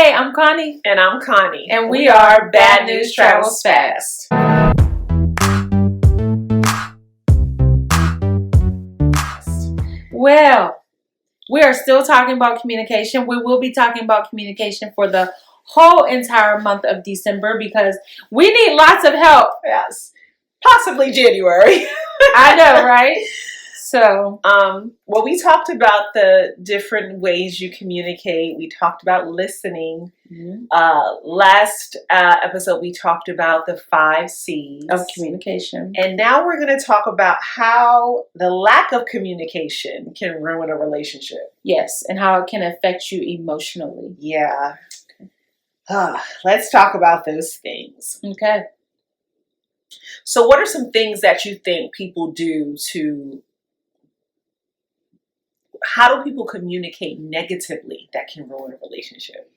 Hey, I'm Connie. And I'm Connie. And we are Bad News Travels Fast. Well, we are still talking about communication. We will be talking about communication for the whole entire month of December because we need lots of help. Yes. Possibly January. I know, right? So, well, we talked about the different ways you communicate. We talked about listening. mm-hmm. Last episode, we talked about the 5 C's of communication. And now we're going to talk about how the lack of communication can ruin a relationship. Yes, and how it can affect you emotionally. Yeah. Let's talk about those things. Okay. So what are some things that you think people do to... How do people communicate negatively that can ruin a relationship?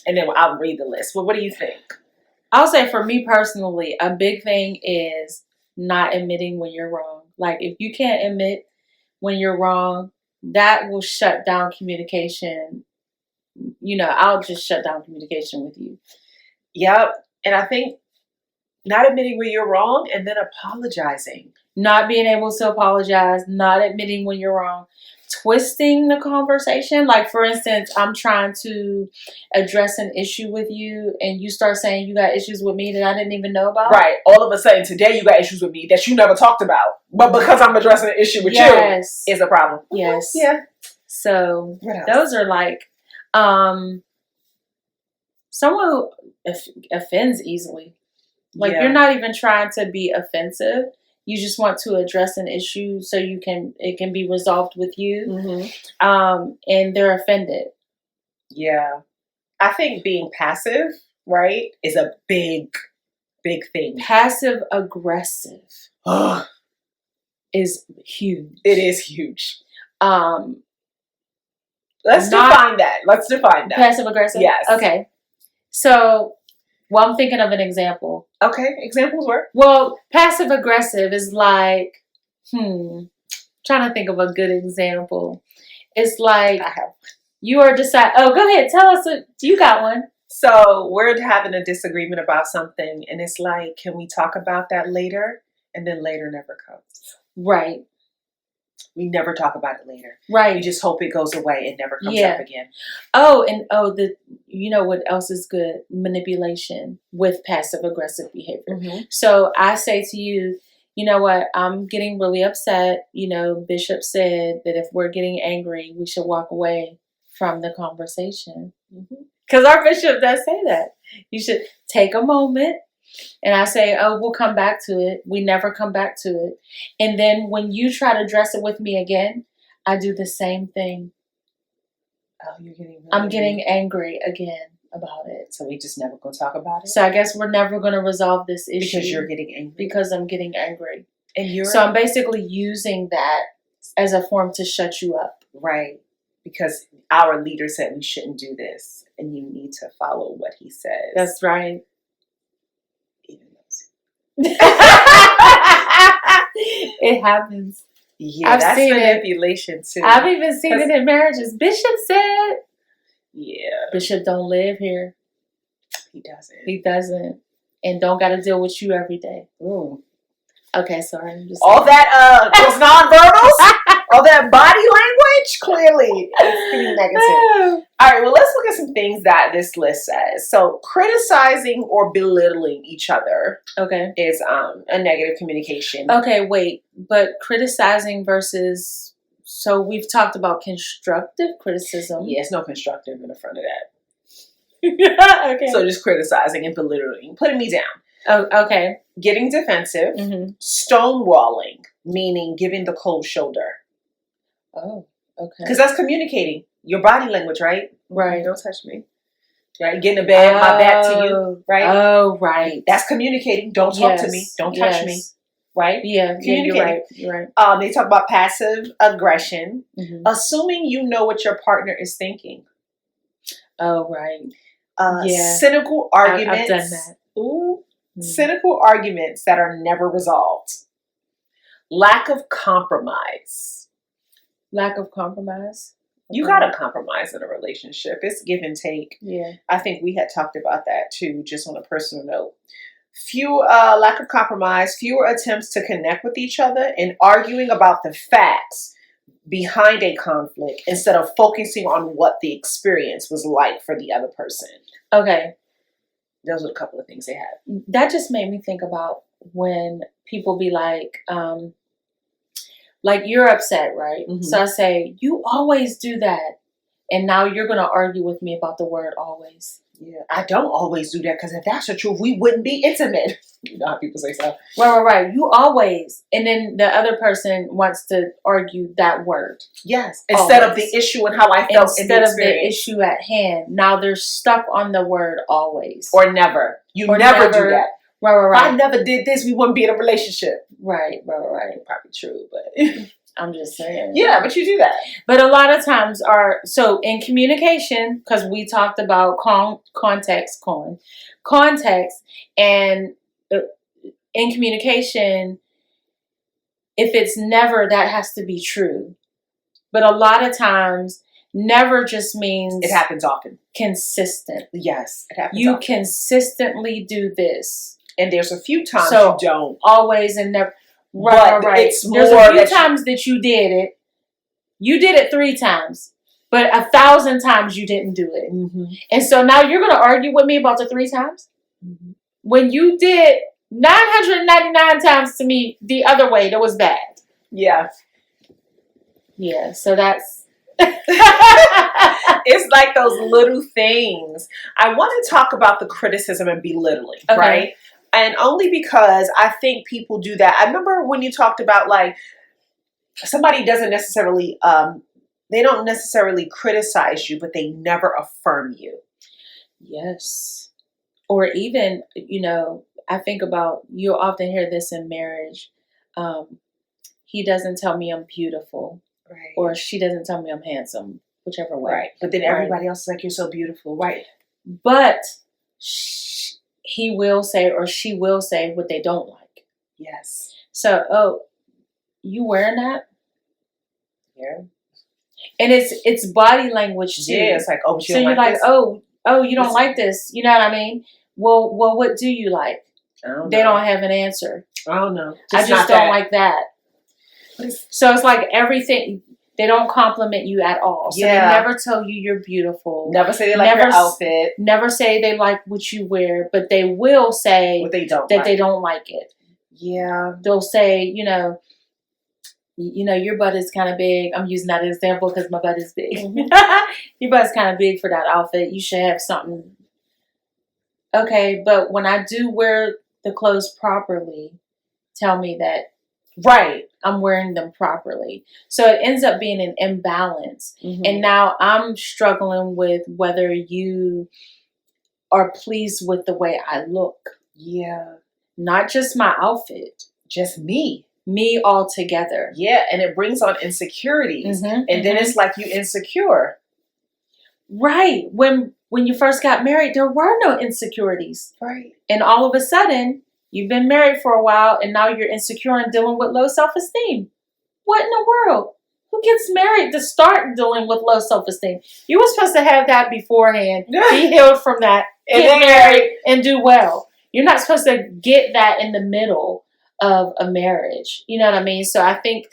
And then I'll read the list. Well, what do you think? I'll say for me personally, a big thing is not admitting when you're wrong. Like if you can't admit when you're wrong, that will shut down communication. You know, I'll just shut down communication with you. Yep. And I think not admitting when you're wrong and then apologizing. Not being able to apologize, not admitting when you're wrong. Twisting the conversation. Like, for instance, I'm trying to address an issue with you and you start saying you got issues with me that I didn't even know about. Right. All of a sudden, today you got issues with me that you never talked about. But because I'm addressing an issue with you, is a problem. Yes. Yeah. So, those are like, someone who offends easily. Like, you're not even trying to be offensive. You just want to address an issue so it can be resolved with you. Mm-hmm. And they're offended. Yeah. I think being passive, right, is a big thing. Passive aggressive is huge. It is huge. Let's define that. Passive aggressive? Yes. Okay. So, I'm thinking of an example. Okay, examples work. Well, passive aggressive is like, trying to think of a good example. It's like you are oh, go ahead, tell us you got one. So we're having a disagreement about something, and it's like, can we talk about that later? And then later never comes. Right. We never talk about it later. Right. We just hope it goes away and never comes up again. You know what else is good? Manipulation with passive aggressive behavior. Mm-hmm. So I say to you, you know what? I'm getting really upset. You know, Bishop said that if we're getting angry, we should walk away from the conversation. Because our bishop does say that. You should take a moment. And I say, oh, we'll come back to it. We never come back to it. And then when you try to address it with me again, I do the same thing. Oh, you're getting I'm getting angry again about it. So we just never going to talk about it? So I guess we're never going to resolve this issue. Because you're getting angry? Because I'm getting angry. And so I'm basically using that as a form to shut you up. Right. Because our leader said we shouldn't do this. And you need to follow what he says. That's right. It happens. Yeah, that's manipulation too. I've even seen it in marriages. Bishop said, yeah, Bishop don't live here. He doesn't. And don't got to deal with you every day. Ooh. Okay, sorry. I'm just all that, those nonverbals, all that body language, clearly it's pretty negative. All right, well, let's look at some things that this list says. So, criticizing or belittling each other is a negative communication. Okay, wait. But criticizing versus... So, we've talked about constructive criticism. Yeah, it's no constructive in the front of that. Okay. So, just criticizing and belittling. Putting me down. Oh, okay. Getting defensive. Mm-hmm. Stonewalling, meaning giving the cold shoulder. Oh, okay. Because that's communicating. Your body language, right? Right. Don't touch me. Right? Get in the bed, my back to you. Right? Oh, right. That's communicating. Don't talk to me. Don't touch me. Right? Yeah. Communicating. You're right. They talk about passive aggression. Mm-hmm. Assuming you know what your partner is thinking. Oh, right. Cynical arguments. I've done that. Ooh. Mm-hmm. Cynical arguments that are never resolved. Lack of compromise. Lack of compromise? You gotta compromise in a relationship. It's give and take. Yeah. I think we had talked about that too, just on a personal note. Lack of compromise, fewer attempts to connect with each other, and arguing about the facts behind a conflict instead of focusing on what the experience was like for the other person. Okay. Those are a couple of things they had. That just made me think about when people be like you're upset, right? Mhm. So I say, you always do that. And now you're going to argue with me about the word always. Yeah, I don't always do that because if that's the truth, we wouldn't be intimate. You know how people say so. Right. You always. And then the other person wants to argue that word. Yes. Instead of Always. the issue and how I felt in the Instead of the experience. issue at hand. Now they're stuck on the word always. Or never. You Or never do never. that. Right. If I never did this, we wouldn't be in a relationship. Right. Probably true, but I'm just saying. yeah, but you do that. But a lot of times so in communication, because we talked about context, and in communication, if it's never, that has to be true. But a lot of times, never just means It happens often. consistent. Yes, it happens You often. consistently do this. And there's a few times So- you don't. Always and never. But Right. it's There's more a few that you- times that you did it. You did it 3 times. But 1,000 times you didn't do it. Mm-hmm. And so now you're going to argue with me about the 3 times? Mm-hmm. When you did 999 times to me the other way, that was bad. Yeah. Yeah, so that's... It's like those little things. I want to talk about the criticism and belittling, Okay. right? And only because I think people do that. I remember when you talked about like somebody doesn't necessarily, they don't necessarily criticize you, but they never affirm you. Yes. Or even, I think about, you'll often hear this in marriage. He doesn't tell me I'm beautiful. Right. Or she doesn't tell me I'm handsome, whichever way. Right. But then everybody else is like, you're so beautiful. Right. But he will say or she will say what they don't like. Yes. So, you wearing that? Yeah. And it's body language too. Yeah, it's like, oh, but you so don't you're like like, this? oh, you don't like this. You know what I mean? Well, what do you like? I don't They know. don't have an answer. I don't know. I not just don't that. like that. So it's like everything. They don't compliment you at all. So Yeah. they never tell you you're beautiful. Never say they like Never your outfit. Never say they like what you wear, but they will say What they don't that like. they don't like it. Yeah. They'll say, your butt is kind of big. I'm using that as an example because my butt is big. Your butt's kind of big for that outfit. You should have something. Okay, but when I do wear the clothes properly, tell me that Right. I'm wearing them properly. So it ends up being an imbalance. Mm-hmm. And now I'm struggling with whether you are pleased with the way I look. Yeah. Not just my outfit. Just me. Me altogether. Yeah. And it brings on insecurities. Mhm, And then it's like you insecure. Right. When you first got married, there were no insecurities. Right. And all of a sudden, you've been married for a while and now you're insecure and dealing with low self-esteem. What in the world? Who gets married to start dealing with low self-esteem? You were supposed to have that beforehand. Be healed from that. And Get then married and do well. You're not supposed to get that in the middle of a marriage. You know what I mean? So I think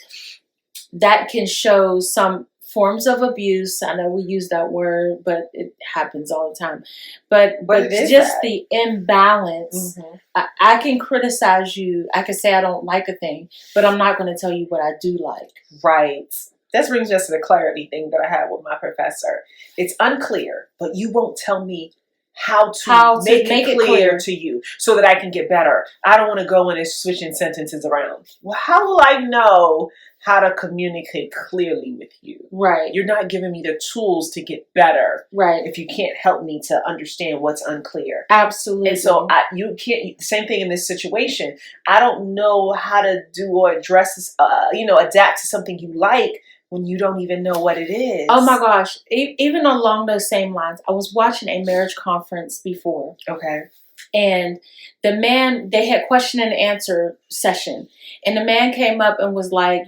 that can show some forms of abuse. I know we use that word, but it happens all the time. But it is just that. the imbalance. Mm-hmm. I can criticize you. I can say I don't like a thing, but I'm not going to tell you what I do like. Right. This brings us to the clarity thing that I had with my professor. It's unclear, but you won't tell me how to make it clear to you so that I can get better. I don't want to go in and switching sentences around. Well, how will I know how to communicate clearly with you? Right. You're not giving me the tools to get better Right. if you can't help me to understand what's unclear. Absolutely. And so you can't, same thing in this situation. I don't know how to do or address this, adapt to something you like when you don't even know what it is. Oh my gosh. Even along those same lines, I was watching a marriage conference before. Okay. And the man, they had question and answer session. And the man came up and was like,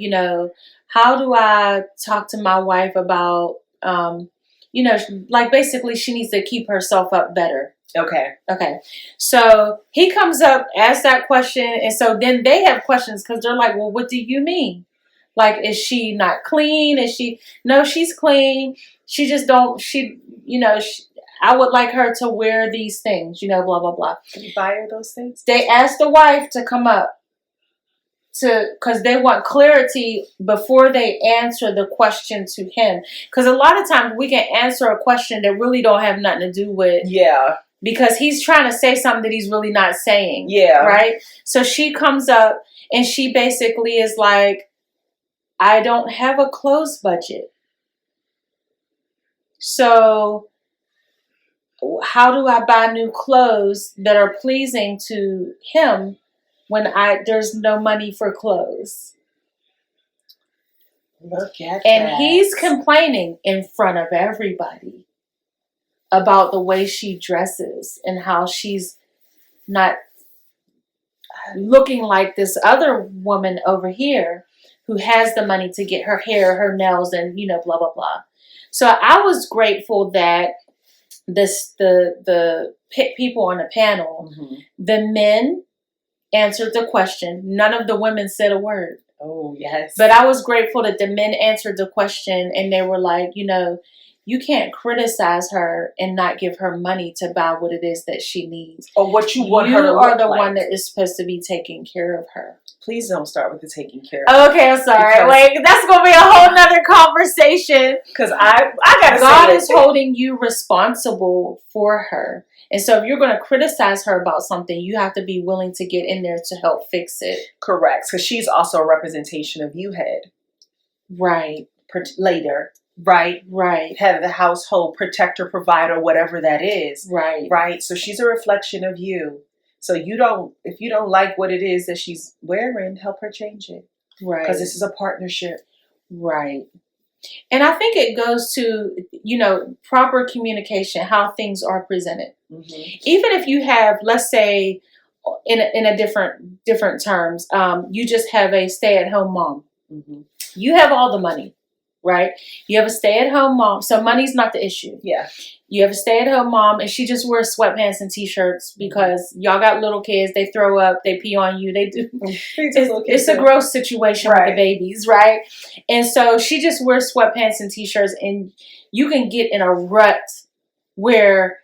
how do I talk to my wife about like basically she needs to keep herself up better. Okay. Okay. So he comes up, asks that question, and so then they have questions because they're like, well, what do you mean? Like, is she not clean? No, she's clean. She just don't, I would like her to wear these things, blah, blah, blah. Can you buy her those things? They asked the wife to come up because they want clarity before they answer the question to him. Because a lot of times we can answer a question that really don't have nothing to do with. Yeah. Because he's trying to say something that he's really not saying. Yeah. Right? So she comes up and she basically is like, I don't have a clothes budget. So how do I buy new clothes that are pleasing to him when there's no money for clothes? Look at and that. He's complaining in front of everybody about the way she dresses and how she's not looking like this other woman over here who has the money to get her hair, her nails, and blah blah blah. So I was grateful that the people on the panel, the men answered the question. None of the women said a word. Oh, yes. But I was grateful that the men answered the question and they were like, you can't criticize her and not give her money to buy what it is that she needs. Or what you want her to look like. You are the like. one that is supposed to be taking care of her. Please don't start with the taking care of. Okay, I'm sorry. That's going to be a whole nother conversation. Because I got to say God is holding you responsible for her. And so if you're going to criticize her about something, you have to be willing to get in there to help fix it. Correct. Because she's also a representation of you, head. Right. Later. Right. Head of the household, protector, provider, whatever that is. Right. So she's a reflection of you. So if you don't like what it is that she's wearing, help her change it. Right. Because this is a partnership. Right. And I think it goes to, proper communication, how things are presented. Even if you have, let's say, in a different terms, you just have a stay-at-home mom. You have all the money, right? You have a stay-at-home mom, so money's not the issue. Yeah. You have a stay-at-home mom, and she just wears sweatpants and t-shirts because y'all got little kids. They throw up, they pee on you, they do. It's a gross situation with the babies, right? And so she just wears sweatpants and t-shirts, and you can get in a rut where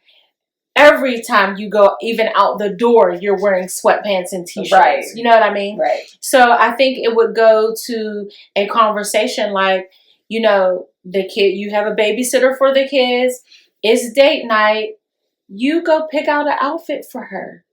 every time you go even out the door, you're wearing sweatpants and t-shirts. Right. You know what I mean? Right. So I think it would go to a conversation like, the kid, you have a babysitter for the kids. It's date night. You go pick out an outfit for her.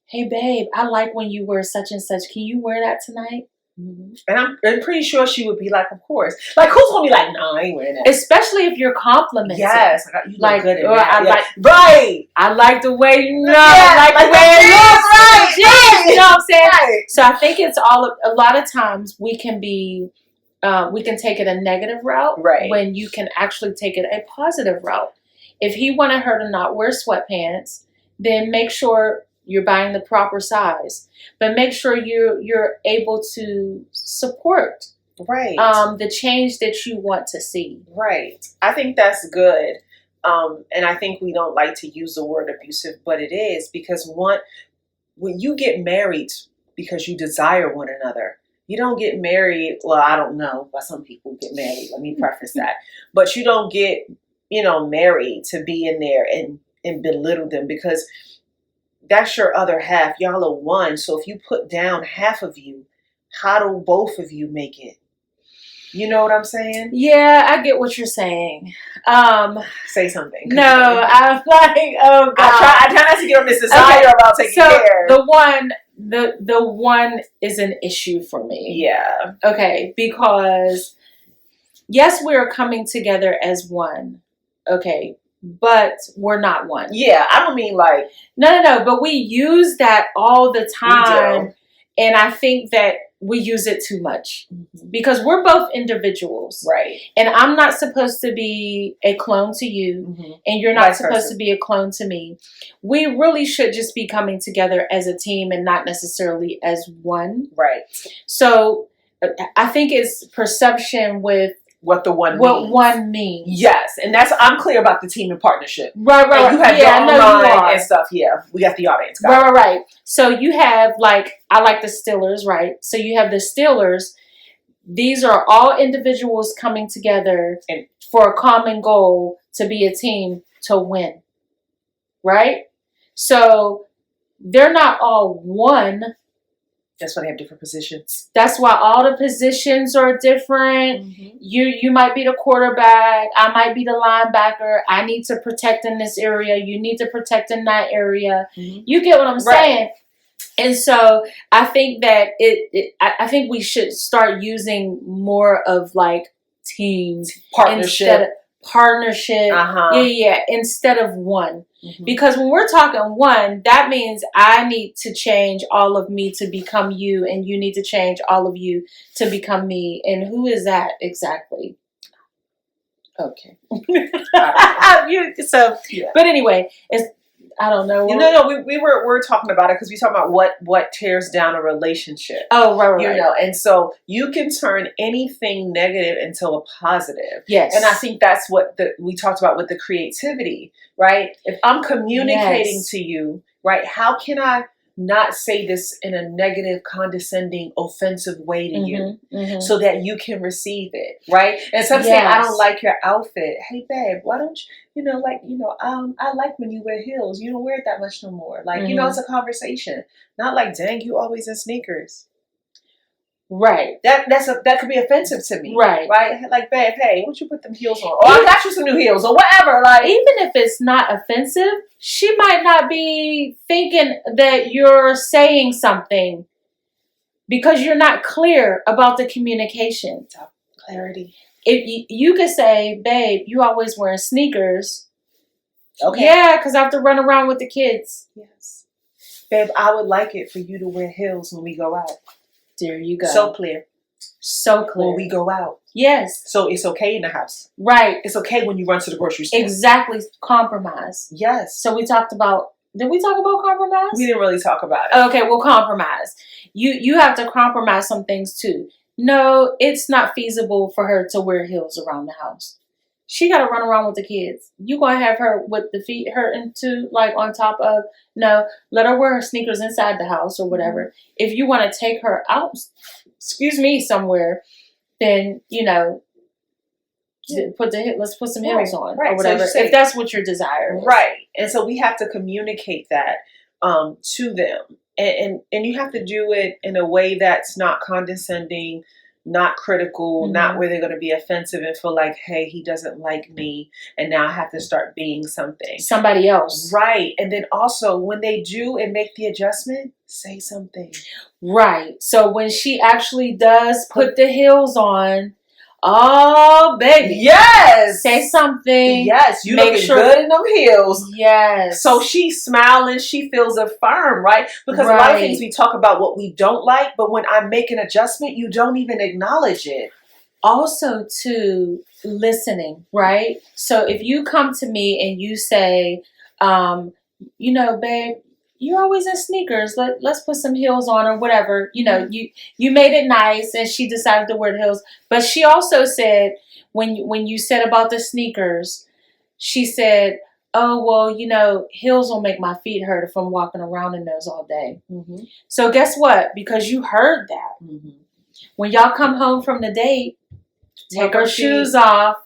Hey, babe, I like when you wear such and such. Can you wear that tonight? And I'm pretty sure she would be like, of course. Like, who's going to be like, no, I ain't wearing that. Especially if you're complimenting. Yes. You look good in that. Right. I like the way you know. I like the way it looks. Right. You know what I'm saying? Right. So I think it's a lot of times we can be... we can take it a negative route when you can actually take it a positive route. If he wanted her to not wear sweatpants, then make sure you're buying the proper size. But make sure you're able to support the change that you want to see. Right. I think that's good. And I think we don't like to use the word abusive, but it is because when you get married because you desire one another, you don't get married. Well, I don't know, but some people get married. Let me preface that. But you don't get, married to be in there and belittle them because that's your other half. Y'all are one. So if you put down half of you, how do both of you make it? You know what I'm saying? Yeah, I get what you're saying. Say something. No, I'm like, oh God. I try not to get on this desire about taking care. The one is an issue for me. Yeah. Okay, because yes, we're coming together as one. Okay, but we're not one. Yeah, I don't mean like... No, but we use that all the time. We do. And I think that we use it too much because we're both individuals. Right. And I'm not supposed to be a clone to you and you're not supposed to be a clone to me. We really should just be coming together as a team and not necessarily as one. Right. So I think it's perception with what the one what means. one means. Yes, and I'm clear about the team and partnership. Right. And you have your I own know you line are. and stuff. Yeah, we got the audience. Got it. Right. So you have I like the Steelers, right? So you have the Steelers. These are all individuals coming together And for a common goal to be a team to win, right? So they're not all one. that's why they have different positions. That's why all the positions are different. Mm-hmm. You might be the quarterback. I might be the linebacker. I need to protect in this area. You need to protect in that area. Mm-hmm. You get what I'm Right. saying? And so I think that I think we should start using more of teams Partnership. partnership. Uh-huh. Yeah. Instead of one. Mm-hmm. Because when we're talking one, that means I need to change all of me to become you, and you need to change all of you to become me. And who is that exactly? Okay. So, Yeah. but anyway, I don't know. We're talking about it because we talking about what tears down a relationship. Oh, right. And so you can turn anything negative into a positive. Yes. And I think that's what we talked about with the creativity, right? If I'm communicating to you, right, how can I not say this in a negative, condescending, offensive way to you so that you can receive it, right? And so I'm saying, I don't like your outfit. Hey, babe, why don't you, I like when you wear heels. You don't wear it that much no more. It's a conversation. Not like, dang, you always in sneakers. Right. That could be offensive to me. Right. Right? Like, babe, hey, why don't you put them heels on? Or I got you some new heels or whatever. Even if it's not offensive, she might not be thinking that you're saying something because you're not clear about the communication. Clarity. If you could say, babe, you always wearing sneakers. Okay. Yeah, because I have to run around with the kids. Yes. Babe, I would like it for you to wear heels when we go out. There you go. So clear. When we go out. Yes. So it's okay in the house. Right. It's okay when you run to the grocery store. Exactly. Compromise. Yes. So we talked about, did we talk about compromise? We didn't really talk about it. Okay, well, compromise. You have to compromise some things too. No, it's not feasible for her to wear heels around the house. She got to run around with the kids. You going to have her with the feet hurting too, on top of, no, let her wear her sneakers inside the house or whatever. If you want to take her out, somewhere, then, let's put some heels on or whatever, if that's what your desire is. Right. And so we have to communicate that to them. And you have to do it in a way that's not condescending, not critical, not where they're going to be offensive and feel like, hey, he doesn't like me, and now I have to start being somebody else. Right. And then also when they do and make the adjustment, say something. Right. So when she actually does put the heels on, oh, baby. Yes. Say something. Yes. You make sure good in them heels. Yes. So she's smiling. She feels affirmed, right? Because a lot of things we talk about what we don't like, but when I make an adjustment, you don't even acknowledge it. Also, to listening, right? So if you come to me and you say, babe, you're always in sneakers. Let's put some heels on or whatever. You made it nice, and she decided to wear the heels. But she also said, when you said about the sneakers, she said, oh, well, heels will make my feet hurt if I'm walking around in those all day. Mm-hmm. So guess what? Because you heard that. Mm-hmm. When y'all come home from the date, take her shoes off.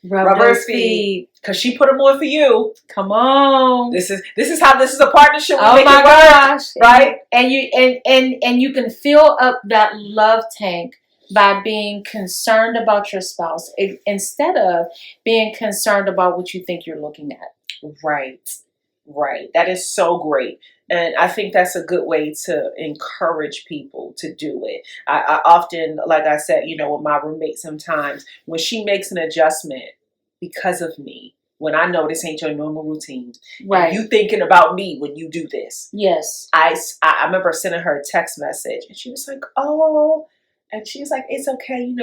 Rub her feet. Because she put them on for you. Come on. This is how this is a partnership. Oh my gosh. Right? And you can fill up that love tank by being concerned about your spouse instead of being concerned about what you think you're looking at. Right. That is so great. And I think that's a good way to encourage people to do it. I often, like I said, with my roommate sometimes, when she makes an adjustment because of me, when I know this ain't your normal routine, right? You thinking about me when you do this. Yes. I remember sending her a text message, and she was like, oh. And she's like, it's okay.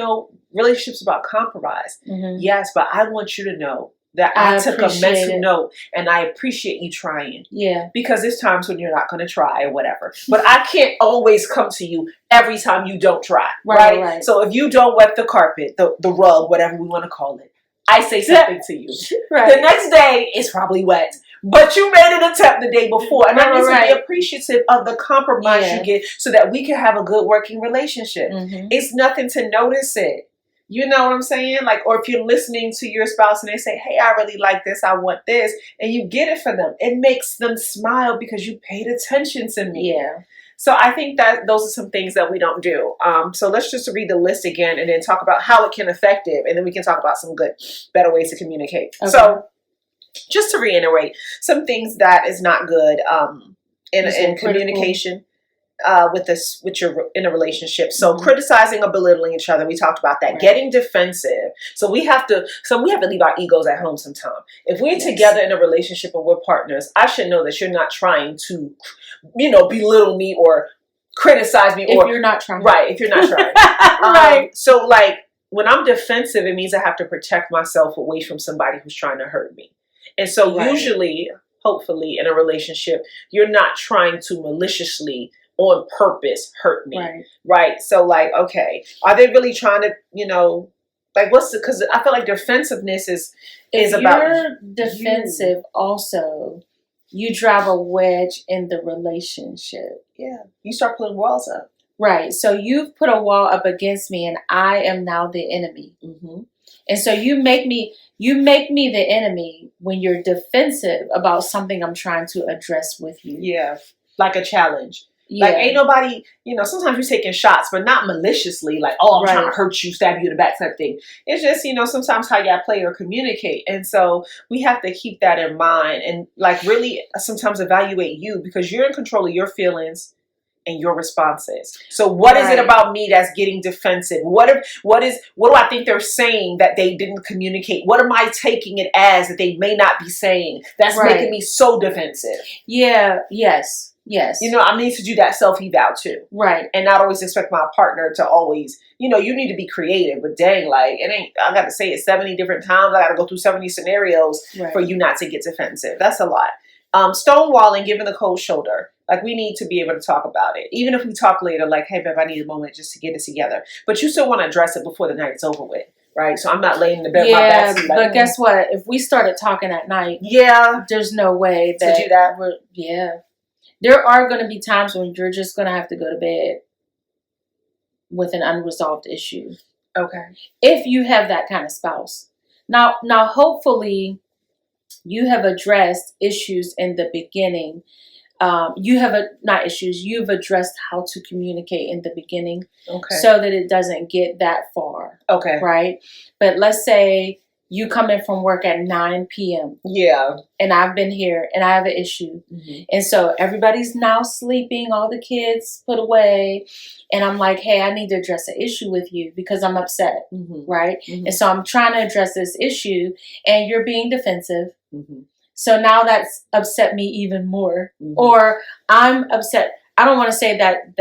Relationships about compromise. Mm-hmm. Yes, but I want you to know that I took a appreciate mental it. note, and I appreciate you trying. Yeah. Because there's times when you're not going to try or whatever. But I can't always come to you every time you don't try. Right? So if you don't wet the carpet, the rug, whatever we want to call it, I say something to you. Right. The next day, it's probably wet. But you made an attempt the day before. And I need to be appreciative of the compromise you get so that we can have a good working relationship. It's nothing to notice it. You know what I'm saying? Like, or if you're listening to your spouse and they say, hey, I really like this, I want this, and you get it for them, it makes them smile because you paid attention to me. Yeah. So I think that those are some things that we don't do. So let's just read the list again and then talk about how it can affect it. And then we can talk about some good, better ways to communicate. Okay. So just to reiterate, some things that is not good in communication. With your in a relationship. So criticizing or belittling each other, we talked about that. Right. Getting defensive. So we have to leave our egos at home sometime. If we're together in a relationship and we're partners, I should know that you're not trying to, belittle me or criticize me. If you're not trying. Right, if you're not trying. Right. So like when I'm defensive, it means I have to protect myself away from somebody who's trying to hurt me. And so usually, hopefully in a relationship, you're not trying to maliciously on purpose hurt me. Right. So like, okay, are they really trying to, like because I feel like defensiveness is about you're defensive also, you drive a wedge in the relationship. Yeah. You start putting walls up. Right. So you've put a wall up against me and I am now the enemy. And so you make me the enemy when you're defensive about something I'm trying to address with you. Yeah. Like a challenge. Yeah. Like ain't nobody, sometimes you're taking shots, but not maliciously, like, oh, I'm trying to hurt you, stab you in the back type thing. It's just, sometimes how y'all play or communicate. And so we have to keep that in mind and like really sometimes evaluate you because you're in control of your feelings and your responses. So what is it about me that's getting defensive? What do I think they're saying that they didn't communicate? What am I taking it as that they may not be saying that's making me so defensive? Yeah. Yes. Yes. I need to do that self-eval too. Right. And not always expect my partner to always, you need to be creative, but dang, like it ain't, I got to say it 70 different times. I got to go through 70 scenarios for you not to get defensive. That's a lot. Stonewalling, giving the cold shoulder. Like we need to be able to talk about it. Even if we talk later, like, hey, babe, I need a moment just to get it together. But you still want to address it before the night's over with. Right. So I'm not laying in the bed with my backseat. But guess what? If we started talking at night, there's no way to do that. There are going to be times when you're just going to have to go to bed with an unresolved issue. Okay. If you have that kind of spouse. Now, hopefully you have addressed issues in the beginning. You've addressed how to communicate in the beginning. Okay. So that it doesn't get that far. Okay. Right? But let's say you come in from work at 9 p.m. Yeah. And I've been here and I have an issue. And so everybody's now sleeping, all the kids put away. And I'm like, hey, I need to address an issue with you because I'm upset. Right? And so I'm trying to address this issue and you're being defensive. So now that's upset me even more. Or I'm upset. I don't want to say that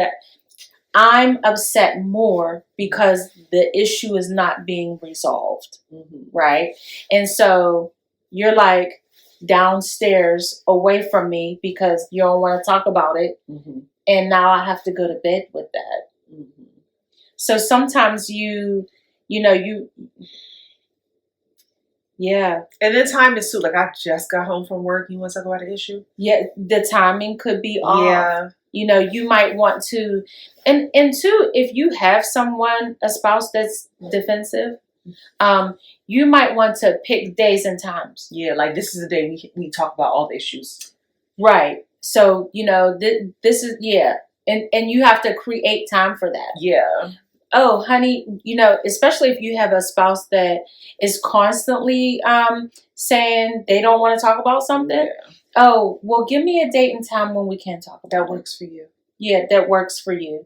I'm upset more because the issue is not being resolved, right? And so you're like downstairs away from me because you don't want to talk about it. And now I have to go to bed with that. So sometimes yeah. And then time is too. Like I just got home from work. You want to talk about an issue? Yeah. The timing could be off. Yeah. You might want to, and two, if you have a spouse that's defensive, you might want to pick days and times. Yeah, like this is the day we talk about all the issues. Right. So, this is, and you have to create time for that. Yeah. Oh, honey, especially if you have a spouse that is constantly saying they don't want to talk about something. Yeah. Oh, well, give me a date and time when we can talk about that works for you. Yeah, that works for you.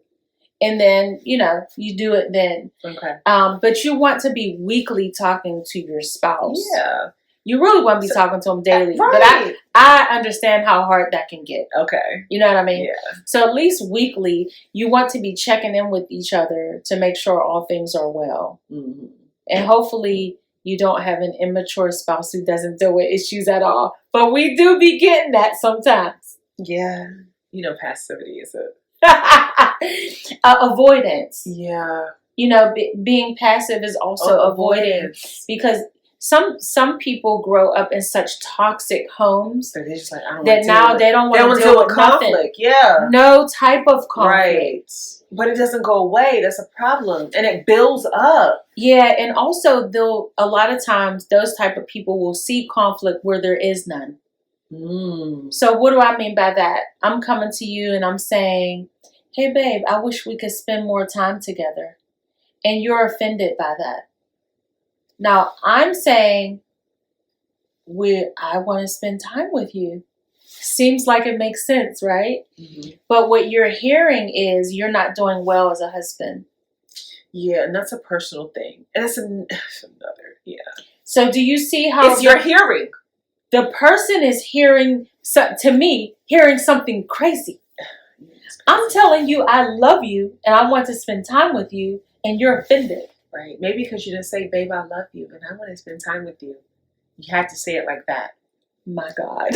And then, you do it then. Okay. But you want to be weekly talking to your spouse. Yeah. You really want to be talking to them daily. Right. But I understand how hard that can get. Okay. You know what I mean? Yeah. So at least weekly, you want to be checking in with each other to make sure all things are well. And hopefully you don't have an immature spouse who doesn't deal with issues at all. But we do be getting that sometimes. Yeah. You know, passivity is a... Avoidance. Yeah. You know, being passive is also avoidance. Because some people grow up in such toxic homes So they're just like, I don't that now they don't want to deal with conflict. nothing. Yeah. No type of conflict. Right. But it doesn't go away. That's a problem. And it builds up. Yeah, and also a lot of times those type of people will see conflict where there is none. So what do I mean by that? I'm coming to you and I'm saying, hey babe, I wish we could spend more time together. And you're offended by that. Now I'm saying, I want to spend time with you. Seems like it makes sense, right? Mm-hmm. But what you're hearing is you're not doing well as a husband. Yeah, and that's a personal thing. And that's another, yeah. So do you see how... It's your hearing. The person is hearing something crazy. I'm telling you I love you and I want to spend time with you and you're offended. Right. Maybe because you didn't say, babe, I love you and I want to spend time with you. You have to say it like that. My God.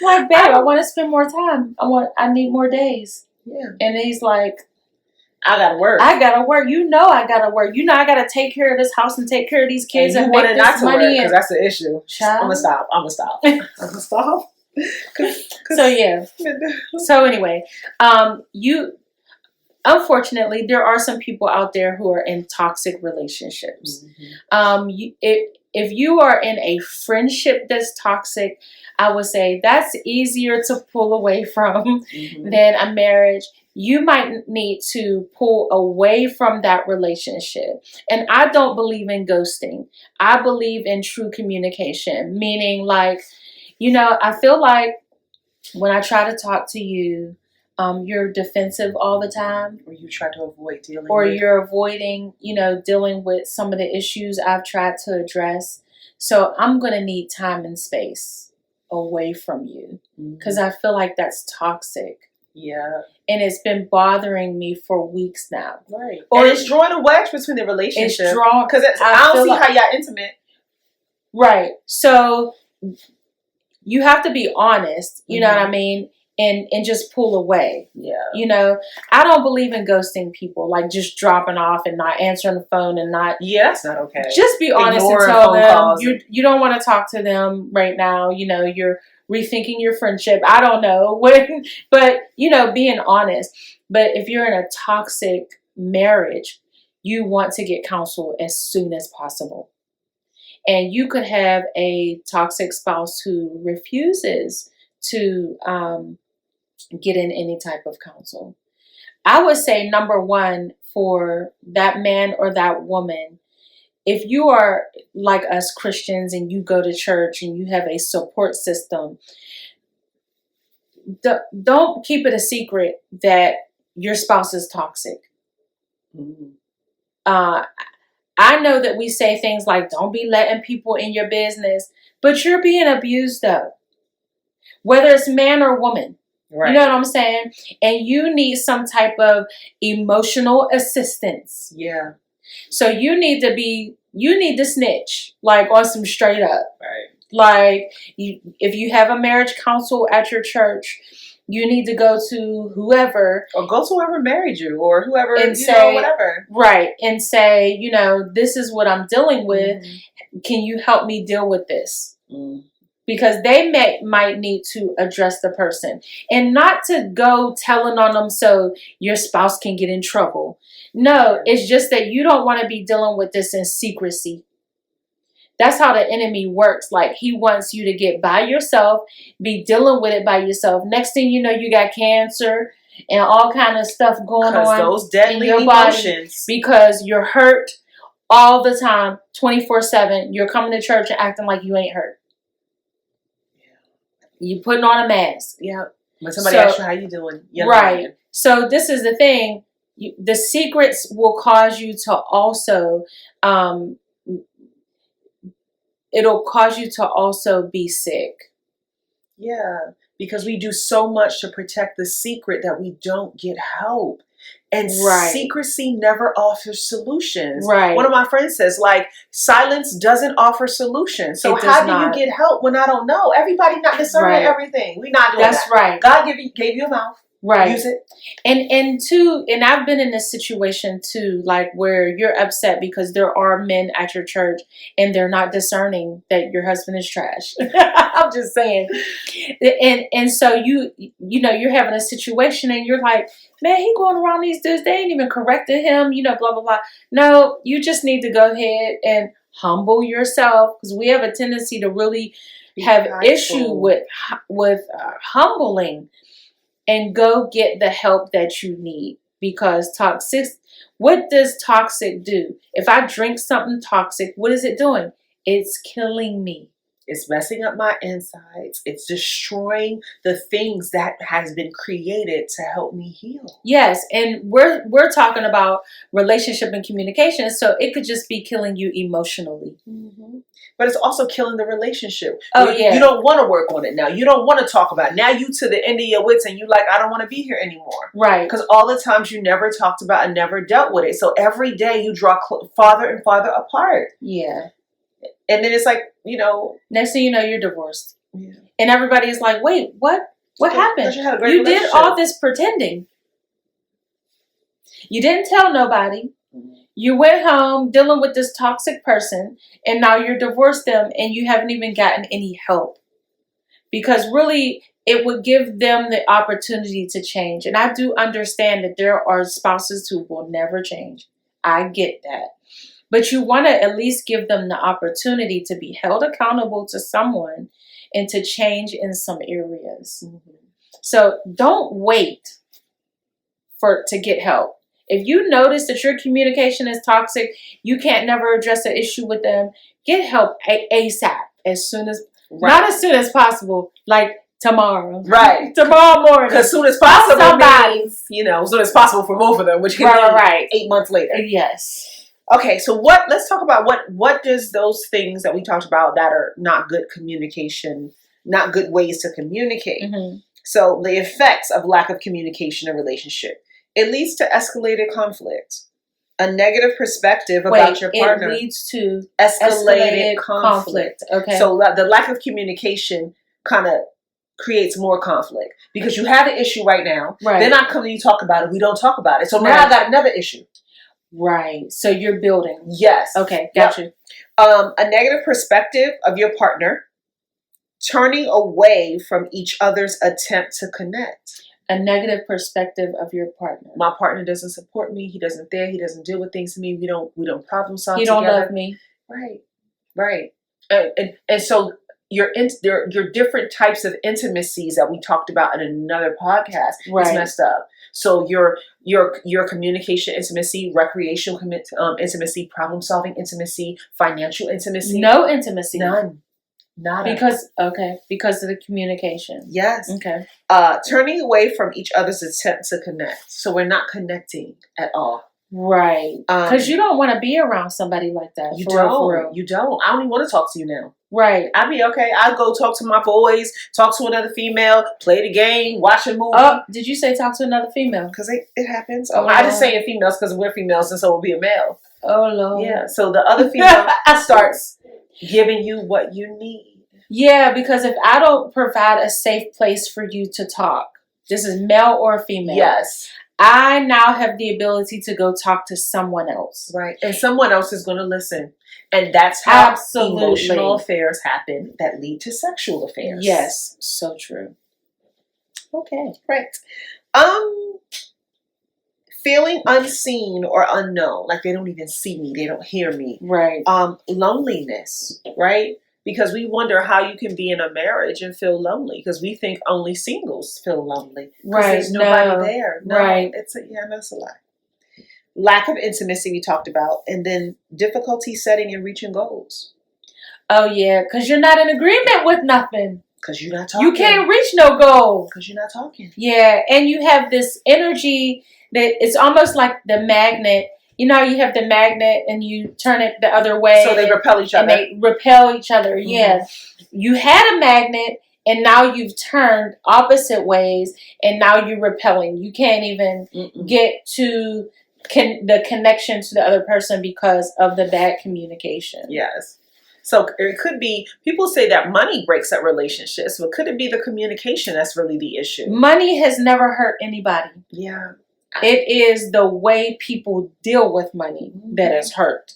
Like, babe, I want to spend more time. I need more days. Yeah. And he's like, I gotta work. You know I gotta work. You know I gotta take care of this house and take care of these kids and make this money. Because that's the issue. Child. I'm gonna stop. So yeah. So anyway, unfortunately, there are some people out there who are in toxic relationships. Mm-hmm. If you are in a friendship that's toxic, I would say that's easier to pull away from than a marriage. You might need to pull away from that relationship. And I don't believe in ghosting. I believe in true communication, meaning like, I feel like when I try to talk to you, you're defensive all the time. Or you try to avoid dealing with. Or you're avoiding, dealing with some of the issues I've tried to address. So I'm going to need time and space away from you because I feel like that's toxic. Yeah. And it's been bothering me for weeks now. Right. Or it's drawing a wedge between the relationship. It's drawn because I don't see how y'all intimate. Right. So you have to be honest, you know what I mean? And just pull away. Yeah. I don't believe in ghosting people, like just dropping off and not answering the phone and not. Yeah, that's not okay. Just be honest and tell them you don't want to talk to them right now. You're rethinking your friendship. I don't know. But, being honest. But if you're in a toxic marriage, you want to get counsel as soon as possible. And you could have a toxic spouse who refuses to get in any type of counsel. I would say number one for that man or that woman, if you are like us Christians and you go to church and you have a support system, don't keep it a secret that your spouse is toxic. Mm-hmm. I know that we say things like, don't be letting people in your business, but you're being abused though. Whether it's man or woman. Right. You know what I'm saying? And you need some type of emotional assistance. Yeah. So you need to snitch, like on some straight up. Right. Like if you have a marriage counsel at your church, you need to go to whoever. Or go to whoever married you or whoever, and say, whatever. Right. And say, this is what I'm dealing with. Mm-hmm. Can you help me deal with this? Mm. Because they might need to address the person and not to go telling on them so your spouse can get in trouble. No, it's just that you don't want to be dealing with this in secrecy. That's how the enemy works. Like he wants you to get by yourself, be dealing with it by yourself. Next thing you know, you got cancer and all kind of stuff going on those deadly in your body because you're hurt all the time, 24/7. You're coming to church and acting like you ain't hurt. You putting on a mask. Yeah. When somebody asks you how you doing. Right. Lying. So this is the thing. The secrets will cause you to also, it'll cause you to also be sick. Yeah. Because we do so much to protect the secret that we don't get help. And Right. secrecy never offers solutions. Right. One of my friends says, like, silence doesn't offer solutions. So It how does do not. you get help when I don't know? Everybody not discerning Right. everything. We're not doing That's that. right. God gave you a mouth. Right. Use it. And I've been in this situation too, like where you're upset because there are men at your church and they're not discerning that your husband is trash. I'm just saying. And so you know, you're having a situation and you're like, man, he going around these dudes, they ain't even corrected him, you know, blah, blah, blah. No, you just need to go ahead and humble yourself, because we have a tendency to really have issue with humbling. And go get the help that you need, because what does toxic do? If I drink something toxic, what is it doing? It's killing me. It's messing up my insides. It's destroying the things that has been created to help me heal. Yes, and we're talking about relationship and communication, so it could just be killing you emotionally. Mm-hmm. But it's also killing the relationship. Oh, yeah. You don't want to work on it now. You don't want to talk about it. Now you to the end of your wits and you like, I don't want to be here anymore. Right. Because all the times you never talked about and never dealt with it. So every day you draw farther and farther apart. Yeah. And then it's like, you know. Next thing you know, you're divorced. Yeah. And everybody's like, wait, what? What happened? You did all this pretending. You didn't tell nobody. You went home dealing with this toxic person, and now you're divorced them and you haven't even gotten any help. Because really, it would give them the opportunity to change. And I do understand that there are spouses who will never change. I get that. But you want to at least give them the opportunity to be held accountable to someone and to change in some areas. Mm-hmm. So don't wait to get help. If you notice that your communication is toxic, you can't never address an issue with them, get help ASAP, as soon as, not as soon as possible, like tomorrow. Right. Tomorrow morning. As soon as possible means, you know, as soon as possible for both of them, which can be 8 months later. Yes. Okay, so let's talk about what does those things that we talked about that are not good communication, not good ways to communicate. Mm-hmm. So the effects of lack of communication in a relationship. It leads to escalated conflict, a negative perspective about your partner. It leads to escalated conflict. Okay. So the lack of communication kind of creates more conflict because you have an issue right now. Right. They're not coming to talk about it. We don't talk about it. So now I got another issue. Right. So you're building. Yes. Okay. Gotcha. A negative perspective of your partner, turning away from each other's attempt to connect. A negative perspective of your partner. My partner doesn't support me. He doesn't there. He doesn't deal with things to me. We don't problem solve. He together. Don't love me. Right. And so your different types of intimacies that we talked about in another podcast is messed up. So your communication intimacy, recreational intimacy, problem solving intimacy, financial intimacy. No intimacy. None. Because of the communication. Yes. Okay. Turning away from each other's attempt to connect. So we're not connecting at all. Right. Because you don't want to be around somebody like that. You don't. You don't. I don't even want to talk to you now. Right. I'd be okay. I'll go talk to my boys, talk to another female, play the game, watch a movie. Oh, did you say talk to another female? Because it happens. Oh, I just saying females because we're females and so we'll be a male. Oh, Lord. Yeah. So the other female starts giving you what you need. Yeah, because if I don't provide a safe place for you to talk, this is male or female. Yes. I now have the ability to go talk to someone else. Right. And someone else is going to listen. And that's how emotional affairs happen that lead to sexual affairs. Yes. So true. Okay. Right. Feeling unseen or unknown. Like they don't even see me. They don't hear me. Right. Loneliness. Right. Because we wonder how you can be in a marriage and feel lonely. Because we think only singles feel lonely. Right. There's nobody there. No, right. That's a lie. Lack of intimacy we talked about. And then difficulty setting and reaching goals. Oh, yeah. Because you're not in agreement with nothing. Because you're not talking. You can't reach no goal. Because you're not talking. Yeah. And you have this energy that it's almost like the magnet. You know, you have the magnet and you turn it the other way. So they repel each other. And they repel each other. Mm-hmm. Yeah. You had a magnet and now you've turned opposite ways, and now you're repelling. You can't even get to the connection to the other person because of the bad communication. Yes. So it could be, people say that money breaks up relationships, but could it be the communication that's really the issue? Money has never hurt anybody. Yeah. It is the way people deal with money that has hurt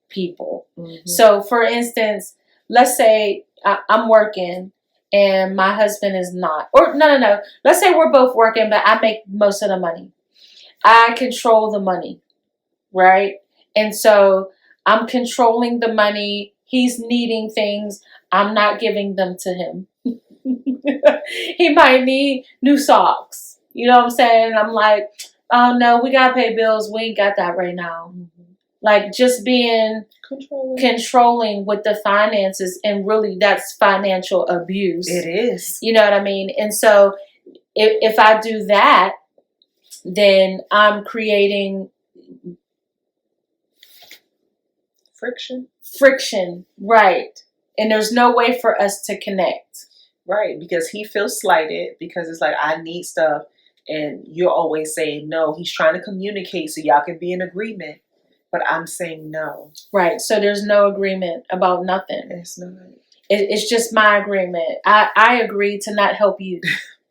people. Mm-hmm. So, for instance, let's say I'm working and my husband is not. Or, no. Let's say we're both working, but I make most of the money. I control the money, right? And so I'm controlling the money. He's needing things. I'm not giving them to him. He might need new socks. You know what I'm saying? I'm like, oh no, we got to pay bills. We ain't got that right now. Like just being controlling with the finances, and really that's financial abuse. It is. You know what I mean? And so if I do that, then I'm creating friction, right? And there's no way for us to connect, right? Because he feels slighted because it's like, I need stuff, and you're always saying no. He's trying to communicate so y'all can be in agreement, but I'm saying no, right? So there's no agreement about nothing. It's not. It's just my agreement. I agree to not help you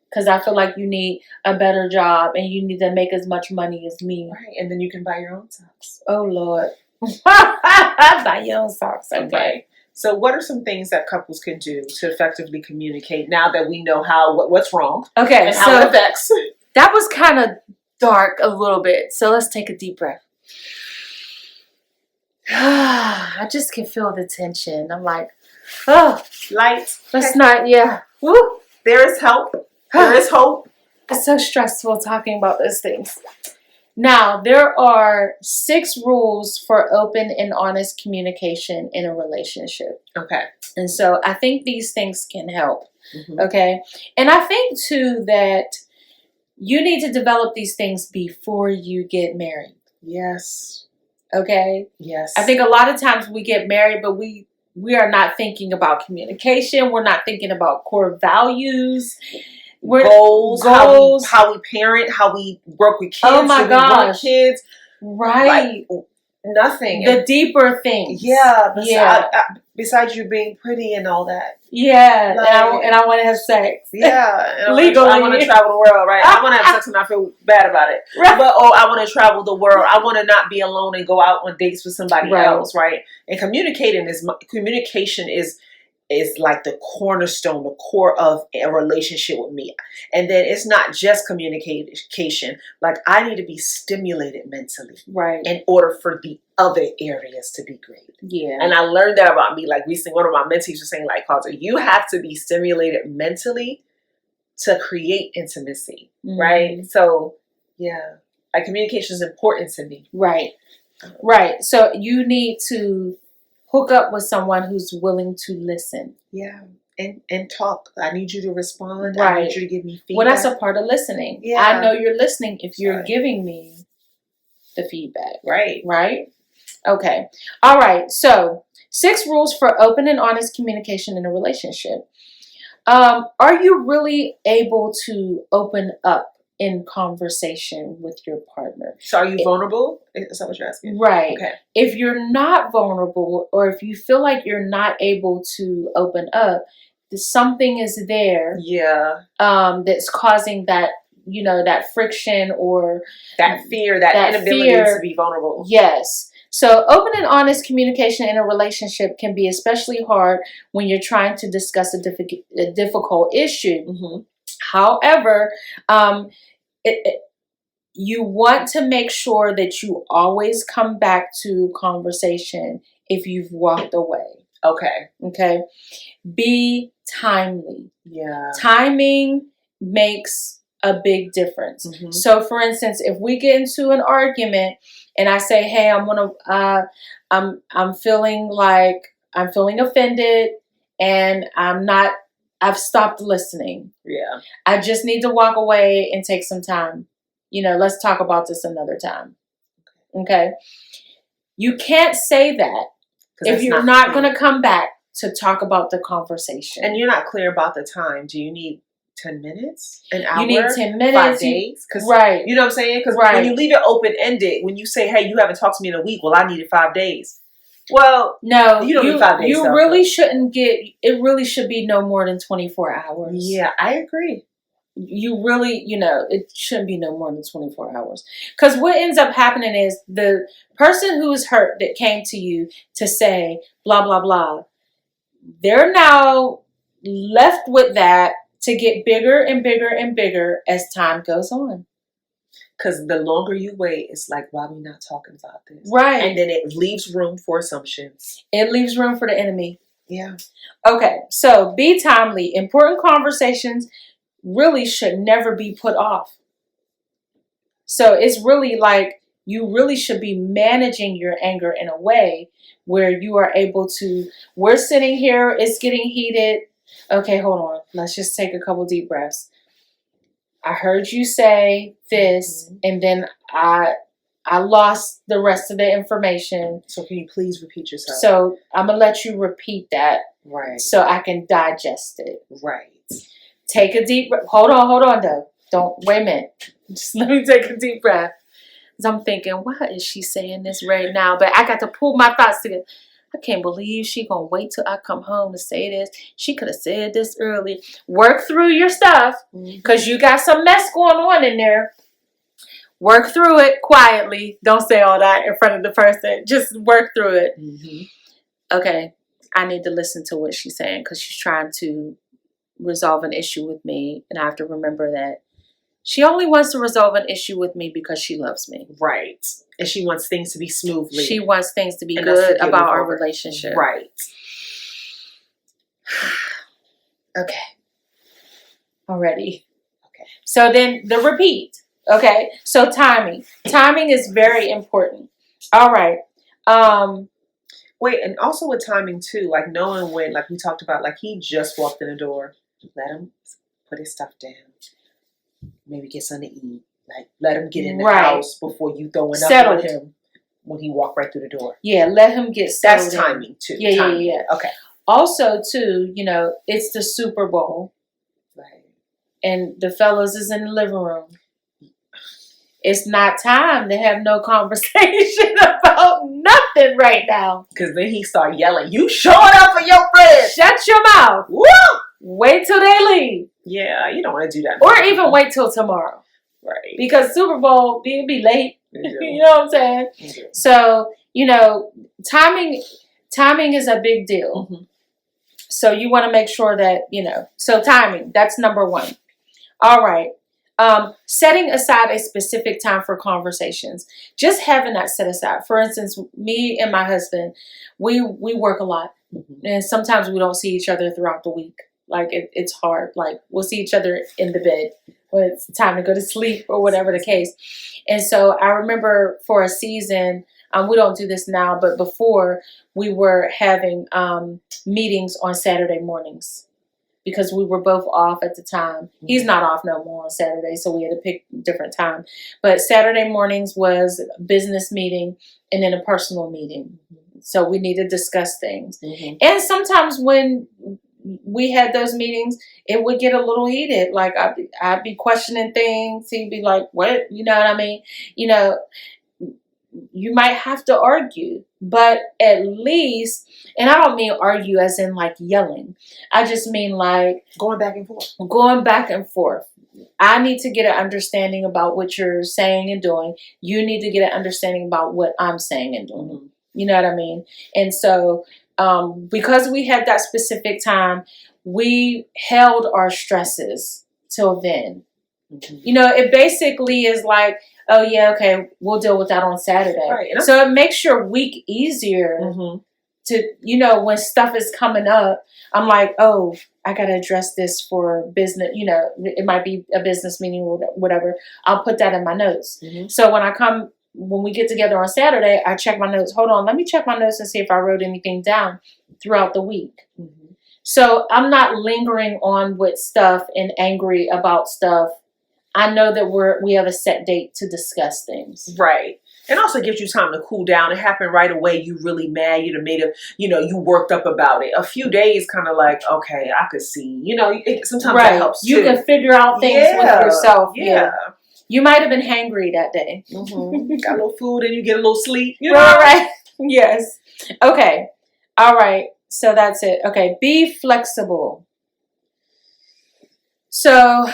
because I feel like you need a better job and you need to make as much money as me, right? And then you can buy your own socks. Oh Lord. Buy your own socks. Okay. Right. So what are some things that couples can do to effectively communicate now that we know what's wrong? Okay. And how it affects. That was kind of dark a little bit. So let's take a deep breath. I just can feel the tension. I'm like, oh. Light. Let's not, yeah. Woo. There is help. There is hope. It's so stressful talking about those things. Now, there are 6 rules for open and honest communication in a relationship. Okay. And so I think these things can help. Mm-hmm. Okay. And I think, too, that you need to develop these things before you get married. Yes. Okay? Yes. I think a lot of times we get married, but we are not thinking about communication. We're not thinking about core values. Goals, how we parent, how we work with kids. Oh my gosh, kids, right? Like, nothing. The deeper things. Yeah, besides you being pretty and all that. Yeah, like, and I want to have sex. Yeah, legally. I want to travel the world, right? I want to have sex and I feel bad about it. Right. But I want to travel the world. I want to not be alone and go out on dates with somebody else, right? And communication is like the cornerstone, the core of a relationship with me. And then it's not just communication. Like I need to be stimulated mentally, right, in order for the other areas to be great. Yeah. And I learned that about me. Like recently, one of my mentees was saying, like, Carter, you have to be stimulated mentally to create intimacy, right? So, yeah, like communication is important to me. Right, right. So you need to hook up with someone who's willing to listen. Yeah. And talk. I need you to respond. Right. I need you to give me feedback. Well, that's a part of listening. Yeah. I know you're listening if you're giving me the feedback. Right. Right? Okay. All right. So 6 rules for open and honest communication in a relationship. Are you really able to open up in conversation with your partner? So are you vulnerable? Is that what you're asking? Right. Okay. If you're not vulnerable, or if you feel like you're not able to open up, something is there. Yeah. That's causing that, that friction or that fear, that inability to be vulnerable. Yes. So open and honest communication in a relationship can be especially hard when you're trying to discuss a difficult issue. Mm-hmm. However, you want to make sure that you always come back to conversation if you've walked away. Okay. Okay. Be timely. Yeah. Timing makes a big difference. Mm-hmm. So, for instance, if we get into an argument and I say, "Hey, I'm feeling offended, and I've stopped listening. Yeah. I just need to walk away and take some time. Let's talk about this another time." Okay. You can't say that if you're not going to come back to talk about the conversation. And you're not clear about the time. Do you need 10 minutes? An hour? You need 10 minutes. 5 days? Right. You know what I'm saying? Because Right. when you leave it open-ended, when you say, hey, you haven't talked to me in a week, well, I needed 5 days. Well, no, you don't need 5 days. You really shouldn't get, it really should be no more than 24 hours. Yeah, I agree. You really, it shouldn't be no more than 24 hours. Because what ends up happening is the person who is hurt that came to you to say, blah, blah, blah, they're now left with that to get bigger and bigger and bigger as time goes on. Because the longer you wait, it's like, why are we not talking about this? Right. And then it leaves room for assumptions. It leaves room for the enemy. Yeah. Okay, so be timely. Important conversations really should never be put off. So it's really like you really should be managing your anger in a way where you are able to, we're sitting here, it's getting heated. Okay, hold on. Let's just take a couple deep breaths. I heard you say this, and then I lost the rest of the information. So can you please repeat yourself? So I'm going to let you repeat that. Right. So I can digest it. Right. Take a deep breath. Hold on though. Don't, wait a minute. Just let me take a deep breath. Because I'm thinking, why is she saying this right now? But I got to pull my thoughts together. I can't believe she gonna wait till I come home to say this. She could have said this earlier. Work through your stuff, because you got some mess going on in there. Work through it quietly. Don't say all that in front of the person. Just work through it. Mm-hmm. Okay, I need to listen to what she's saying, because she's trying to resolve an issue with me, and I have to remember that she only wants to resolve an issue with me because she loves me. Right. And she wants things to be smoothly. She wants things to be good about our relationship. Right. Okay. Already. Okay. So then the repeat. Okay. So timing. Timing is very important. All right. Wait, and also with timing too, like knowing when, like we talked about, like he just walked in the door. Let him put his stuff down. Maybe get something to eat. Like, let him get in the house before you throwing up on him when he walked right through the door. Yeah, let him get settled. That's timing too. Yeah, timing. yeah. Okay. Also, too, it's the Super Bowl. Right. And the fellas is in the living room. It's not time to have no conversation about nothing right now. Because then he start yelling, you showing up for your friends. Shut your mouth. Woo! Wait till they leave. Yeah, you don't want to do that. Or even wait till tomorrow. Right. Because Super Bowl, it'll be late. You know what I'm saying? Yeah. So, timing is a big deal. Mm-hmm. So you want to make sure that, so timing, that's number one. All right. Setting aside a specific time for conversations. Just having that set aside. For instance, me and my husband, we work a lot. Mm-hmm. And sometimes we don't see each other throughout the week. Like, it's hard. Like, we'll see each other in the bed when it's time to go to sleep or whatever the case. And so I remember for a season, we don't do this now, but before we were having meetings on Saturday mornings because we were both off at the time. Mm-hmm. He's not off no more on Saturday, so we had to pick a different time. But Saturday mornings was a business meeting and then a personal meeting. Mm-hmm. So we need to discuss things. Mm-hmm. And sometimes when we had those meetings, it would get a little heated. Like I'd be questioning things. He'd be like, what? You know what I mean? You might have to argue, but at least, and I don't mean argue as in like yelling. I just mean like going back and forth. I need to get an understanding about what you're saying and doing. You need to get an understanding about what I'm saying and doing. Mm-hmm. You know what I mean? And so, because we had that specific time, we held our stresses till then. Mm-hmm. It basically is like, oh yeah, okay, we'll deal with that on Saturday. Right. So it makes your week easier to, when stuff is coming up, I'm like, oh, I got to address this for business. It might be a business meeting or whatever. I'll put that in my notes. Mm-hmm. So when we get together on Saturday, I check my notes. Hold on, let me check my notes and see if I wrote anything down throughout the week. Mm-hmm. So I'm not lingering on with stuff and angry about stuff. I know that we have a set date to discuss things. Right. And also gives you time to cool down. It happened right away. You really mad. You worked up about it. A few days kind of like, okay, I could see. Sometimes that helps too. You can figure out things with yourself. Yeah. You might have been hangry that day. Mm-hmm. Got a little food and you get a little sleep. Right. Yes. Okay. All right. So that's it. Okay. Be flexible. So,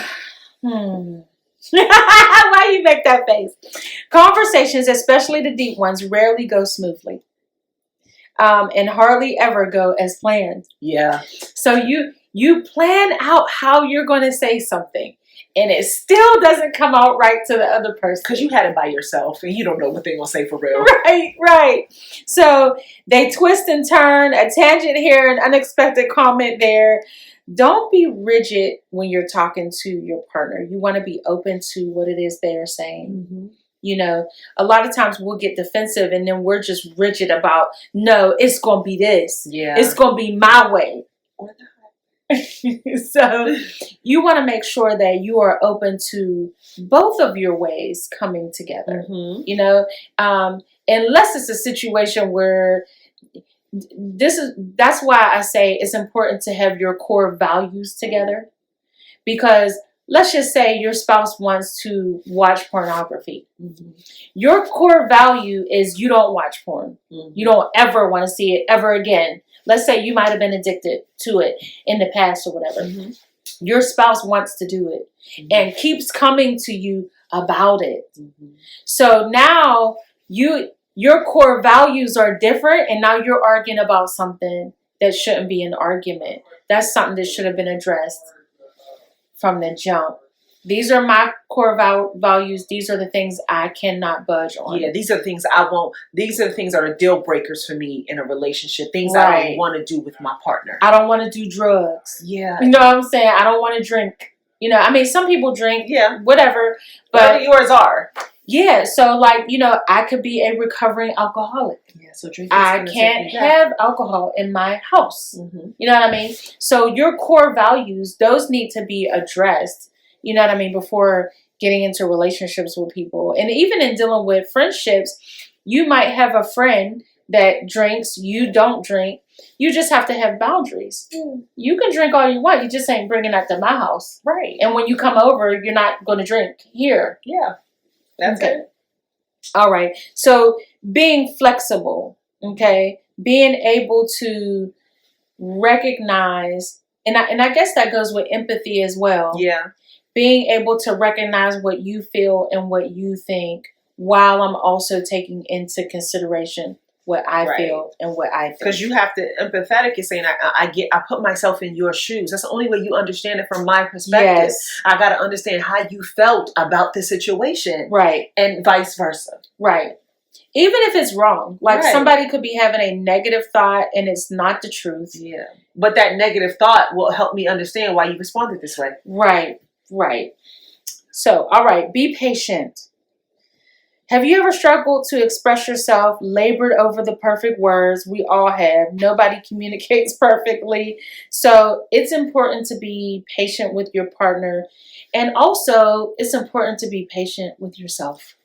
why you make that face? Conversations, especially the deep ones, rarely go smoothly. And hardly ever go as planned. Yeah. So you plan out how you're going to say something, and it still doesn't come out right to the other person. Because you had it by yourself, and you don't know what they're going to say for real. Right. So they twist and turn, a tangent here, an unexpected comment there. Don't be rigid when you're talking to your partner. You want to be open to what it is they're saying. Mm-hmm. A lot of times we'll get defensive and then we're just rigid about, no, it's going to be this. Yeah. It's going to be my way. So you want to make sure that you are open to both of your ways coming together. Mm-hmm. Unless it's a situation where that's why I say it's important to have your core values together, because let's just say your spouse wants to watch pornography. Mm-hmm. Your core value is you don't watch porn. Mm-hmm. You don't ever want to see it ever again. Let's say you might have been addicted to it in the past or whatever. Mm-hmm. Your spouse wants to do it and keeps coming to you about it. Mm-hmm. So now your core values are different, and now you're arguing about something that shouldn't be an argument. That's something that should have been addressed from the jump. These are my core values. These are the things I cannot budge on. Yeah, these are the things I won't. These are the things that are deal breakers for me in a relationship. Things I don't want to do with my partner. I don't want to do drugs. Yeah. You know what I'm saying? I don't want to drink. Some people drink. Yeah. Whatever. But yours are. Yeah. So I could be a recovering alcoholic. Yeah. So drinking. I can't have alcohol in my house. Mm-hmm. You know what I mean? So your core values, those need to be addressed. You know what I mean? Before getting into relationships with people. And even in dealing with friendships, you might have a friend that drinks, you don't drink. You just have to have boundaries. You can drink all you want. You just ain't bringing that to my house. Right. And when you come over, you're not going to drink here. Yeah. That's it. All right. So being flexible, okay? Being able to recognize, and I guess that goes with empathy as well. Yeah. Being able to recognize what you feel and what you think, while I'm also taking into consideration what I feel and what I think. Because you have to, empathetic is saying, I put myself in your shoes. That's the only way you understand it from my perspective. Yes. I got to understand how you felt about the situation. Right. And vice versa. Right. Even if it's wrong. Like somebody could be having a negative thought and it's not the truth. Yeah. But that negative thought will help me understand why you responded this way. Right. Right. So, all right, be patient. Have you ever struggled to express yourself, labored over the perfect words? We all have. Nobody communicates perfectly. So it's important to be patient with your partner. And also, it's important to be patient with yourself.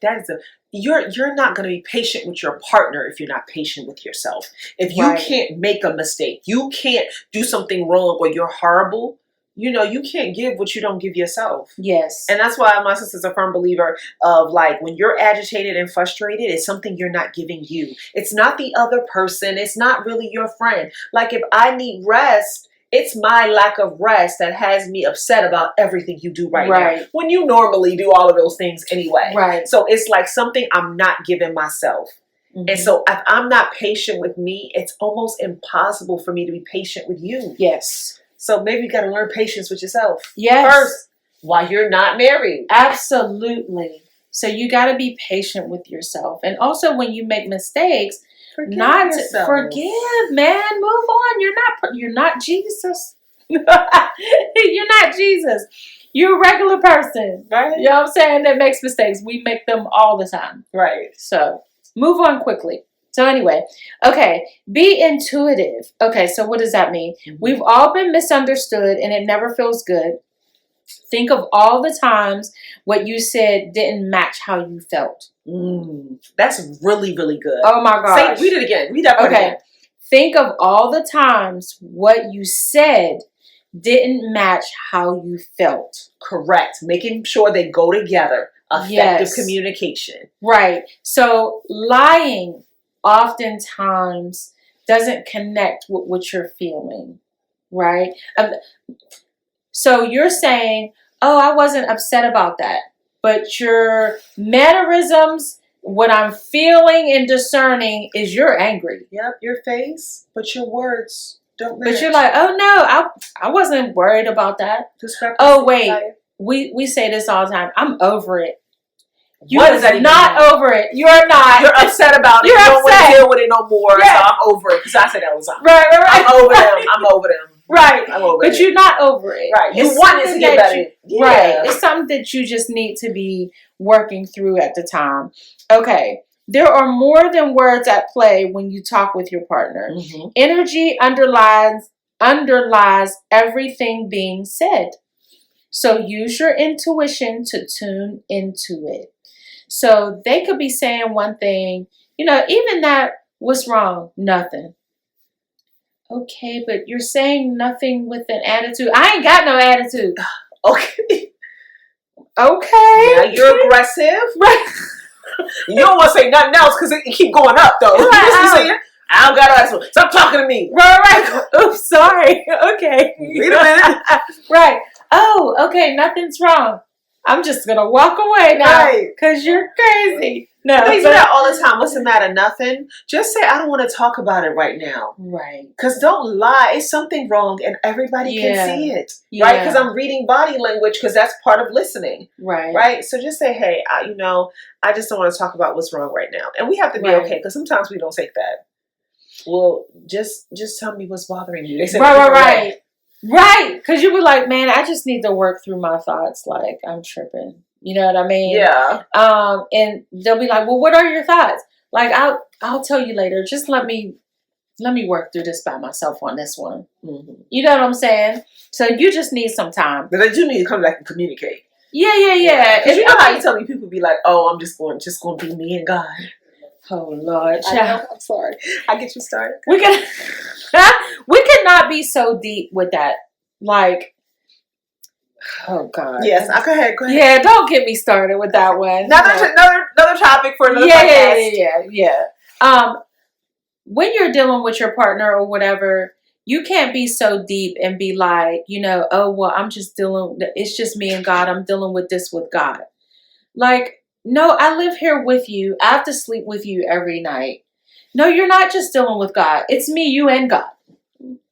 You're not going to be patient with your partner if you're not patient with yourself. If you can't make a mistake, you can't do something wrong or you're horrible, you can't give what you don't give yourself. Yes. And that's why my sister's a firm believer of when you're agitated and frustrated, it's something you're not giving you. It's not the other person. It's not really your friend. If I need rest, it's my lack of rest that has me upset about everything you do right now. When you normally do all of those things anyway. Right. So it's something I'm not giving myself. Mm-hmm. And so if I'm not patient with me, it's almost impossible for me to be patient with you. Yes. So maybe you got to learn patience with yourself. Yes. First, while you're not married. Absolutely. So you got to be patient with yourself. And also when you make mistakes, forgive, man. Move on. You're not Jesus. You're not Jesus. You're a regular person. Right. You know what I'm saying? That makes mistakes. We make them all the time. Right. So move on quickly. So anyway, okay, be intuitive. Okay, so what does that mean? Mm-hmm. We've all been misunderstood and it never feels good. Think of all the times what you said didn't match how you felt. That's really, really good. Oh my gosh. Read it again. Read that part again. Think of all the times what you said didn't match how you felt. Correct. Making sure they go together. Effective communication. Right. So lying oftentimes doesn't connect with what you're feeling. Right. So you're saying, oh, I wasn't upset about that. But your mannerisms, what I'm feeling and discerning is you're angry. Yep, your face, but your words don't match. But you're like, oh no, I wasn't worried about that. Oh wait, we say this all the time. I'm over it. You are not over it. You're not. You're upset about it. You don't want to deal with it no more. Yes. So I'm over it because I say that all the time. Right. I'm over them. I'm over them. Right. I'm over but it. you're not over it. Right. You want it to get better. Right. It's something that you just need to be working through at the time. Okay. There are more than words at play when you talk with your partner. Mm-hmm. Energy underlies everything being said. So use your intuition to tune into it. So they could be saying one thing, even that, what's wrong? Nothing. Okay, but you're saying nothing with an attitude. I ain't got no attitude. Okay. Okay. Yeah, you're aggressive. Right. You don't want to say nothing else because it keep going up though. You just saying, I don't got no attitude. Stop talking to me. Right. Oops, sorry. Okay. Wait a minute. Right. Oh, okay, nothing's wrong. I'm just going to walk away now because you're crazy. No, they do that all the time. What's the matter? Nothing. Just say, I don't want to talk about it right now. Right. Because don't lie. It's something wrong and everybody can see it. Yeah. Right? Because I'm reading body language because that's part of listening. Right. Right? So just say, hey, I just don't want to talk about what's wrong right now. And we have to be okay because sometimes we don't take that. Well, just tell me what's bothering you. They say right. Right, because you were like, man, I just need to work through my thoughts. Like, I'm tripping. You know what I mean? Yeah. And they'll be like, well, what are your thoughts? Like, I'll tell you later. Just let me work through this by myself on this one. Mm-hmm. You know what I'm saying? So you just need some time. But I do need to come back and communicate. Yeah. Because you know how you tell me people be like, oh, I'm just going to be me and God. Oh Lord, I'm sorry. I get you started. We cannot be so deep with that. Like, oh God. Yes, go ahead. Yeah, don't get me started with that one. Another topic for another podcast. Yeah. When you're dealing with your partner or whatever, you can't be so deep and be like, oh well, it's just me and God. I'm dealing with this with God. Like, no, I live here with you. I have to sleep with you every night. No, you're not just dealing with God. It's me, you, and God.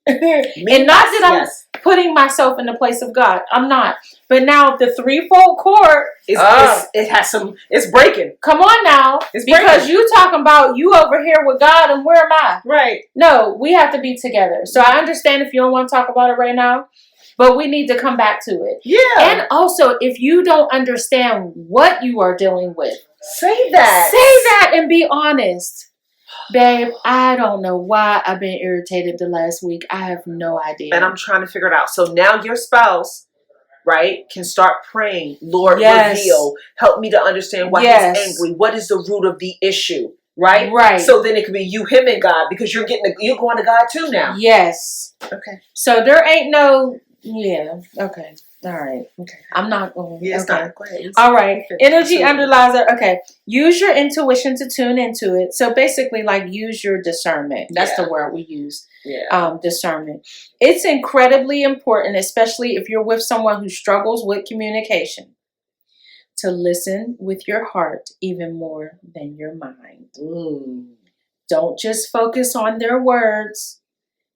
And not that I'm putting myself in the place of God. I'm not. But now the threefold cord it's breaking. Come on now. It's breaking. Because you talking about you over here with God and where am I? Right. No, we have to be together. So I understand if you don't want to talk about it right now. But we need to come back to it. Yeah. And also, if you don't understand what you are dealing with, say that. Say that and be honest. Babe, I don't know why I've been irritated the last week. I have no idea. And I'm trying to figure it out. So now your spouse, right, can start praying. Lord, reveal. Help me to understand why he's angry. What is the root of the issue? Right? Right. So then it could be you, him, and God because you're going to God too now. Yes. Okay. So there ain't no... Yeah. Okay. All right. Okay. I'm not going. Yes. Okay. Go ahead. All right. Energy underlies it. Okay. Use your intuition to tune into it. So basically, like, use your discernment. That's the word we use. Yeah. Discernment. It's incredibly important, especially if you're with someone who struggles with communication, to listen with your heart even more than your mind. Don't just focus on their words,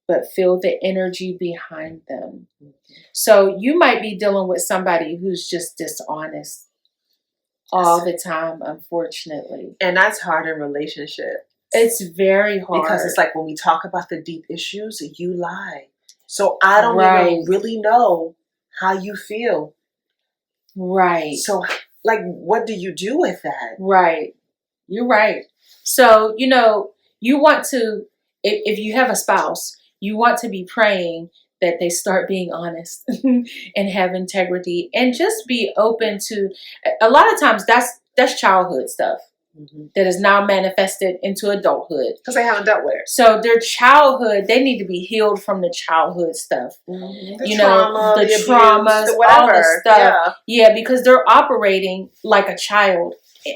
but feel the energy behind them. So you might be dealing with somebody who's just dishonest all the time, unfortunately. And that's hard in relationship. It's very hard. Because it's like when we talk about the deep issues, you lie. So I don't even really know how you feel. Right. So, like, what do you do with that? Right. You're right. So, you want to, if you have a spouse, you want to be praying that they start being honest and have integrity and just be open to. A lot of times that's childhood stuff that is now manifested into adulthood because they haven't dealt with it. So their childhood, they need to be healed from the childhood stuff. The trauma, the abuse, traumas, the whatever. all the stuff. Yeah, because they're operating like a child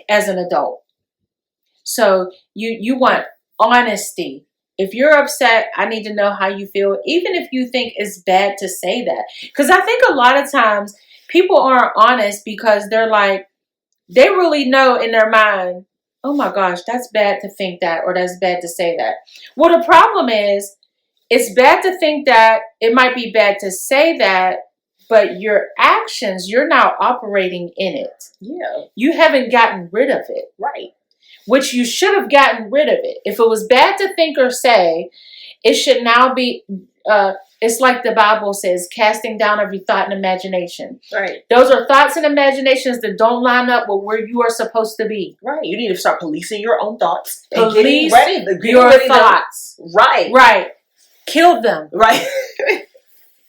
as an adult. So you want honesty. If you're upset, I need to know how you feel, even if you think it's bad to say that. Because I think a lot of times people aren't honest because they're like, they really know in their mind, oh my gosh, that's bad to think that, or that's bad to say that. Well, the problem is, it's bad to think that, it might be bad to say that, but your actions, you're now operating in it. Yeah. You haven't gotten rid of it. Right. Which you should have gotten rid of it. If it was bad to think or say, it should now be, it's like the Bible says, casting down every thought and imagination. Right. Those are thoughts and imaginations that don't line up with where you are supposed to be. Right. You need to start policing your own thoughts. Police your thoughts. Right. Right. Kill them. Right.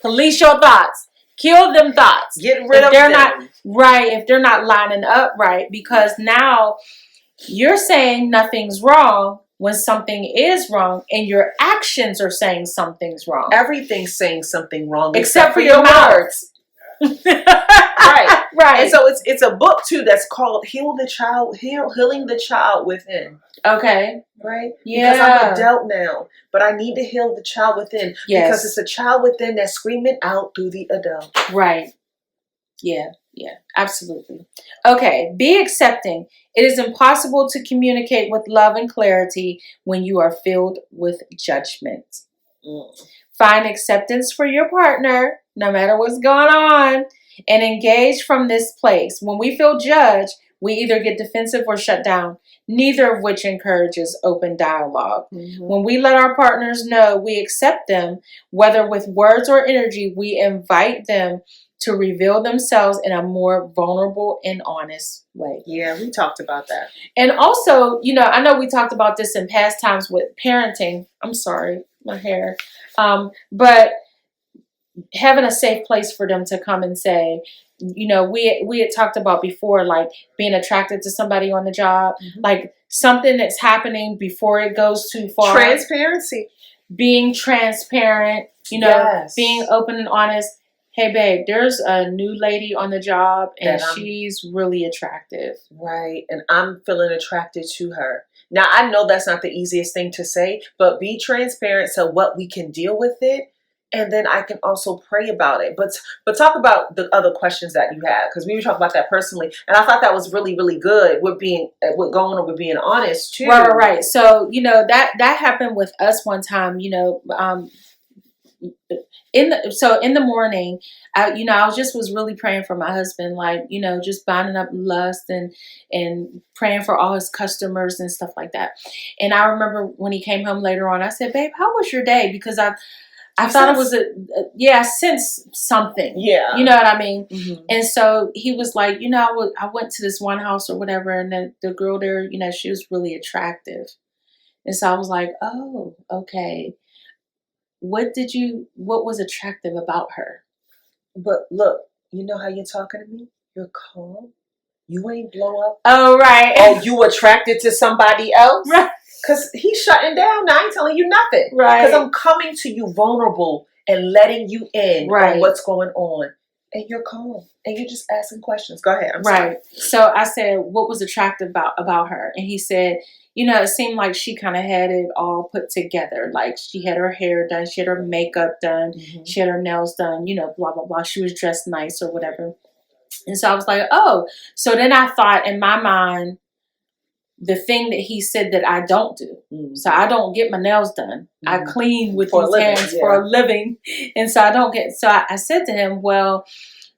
Police your thoughts. Kill them thoughts. Get rid of them. Not right. If they're not lining up right. Because now you're saying nothing's wrong when something is wrong, and your actions are saying something's wrong. Everything's saying something wrong except for your words. Right. Right. And so it's a book too that's called Healing the Child Within. Okay. Right? Yeah. Because I'm an adult now, but I need to heal the child within. Yes. Because it's a child within that's screaming out through the adult. Right. Yeah. Yeah. Absolutely. Okay. Be accepting. It is impossible to communicate with love and clarity when you are filled with judgment. Find acceptance for your partner, no matter what's going on, and engage from this place. When we feel judged, we either get defensive or shut down, neither of which encourages open dialogue. When we let our partners know we accept them, whether with words or energy, we invite them to reveal themselves in a more vulnerable and honest way. Yeah, we talked about that. And also, I know we talked about this in past times with parenting. I'm sorry, my hair. But having a safe place for them to come and say, we had talked about before, like being attracted to somebody on the job, like something that's happening before it goes too far. Transparency. Being transparent, yes. Being open and honest. Hey, babe, there's a new lady on the job and she's really attractive. Right. And I'm feeling attracted to her. Now, I know that's not the easiest thing to say, but be transparent so what we can deal with it. And then I can also pray about it. But talk about the other questions that you have, because we were talking about that personally. And I thought that was really, really good with being honest too. Right. So, that happened with us one time, in the morning, I was really praying for my husband, like, just binding up lust and praying for all his customers and stuff like that. And I remember when he came home later on, I said, babe, how was your day? Because I thought it was I sensed something. Yeah. You know what I mean? Mm-hmm. And so he was like, I went to this one house or whatever, and then the girl there, she was really attractive. And so I was like, oh, okay. What was attractive about her? But look, you know how you're talking to me? You're calm. You ain't blow up. Oh, right. Oh, you attracted to somebody else? Right. Because he's shutting down. Now I ain't telling you nothing. Right. Because I'm coming to you vulnerable and letting you in on what's going on. And you're calm. And you're just asking questions. Go ahead. I'm sorry. So I said, what was attractive about her? And he said, it seemed like she kind of had it all put together. Like she had her hair done, she had her makeup done, she had her nails done, blah, blah, blah. She was dressed nice or whatever. And so I was like, oh. So then I thought in my mind, the thing that he said that I don't do. So I don't get my nails done. I clean with these hands for a living. And so I said to him, well,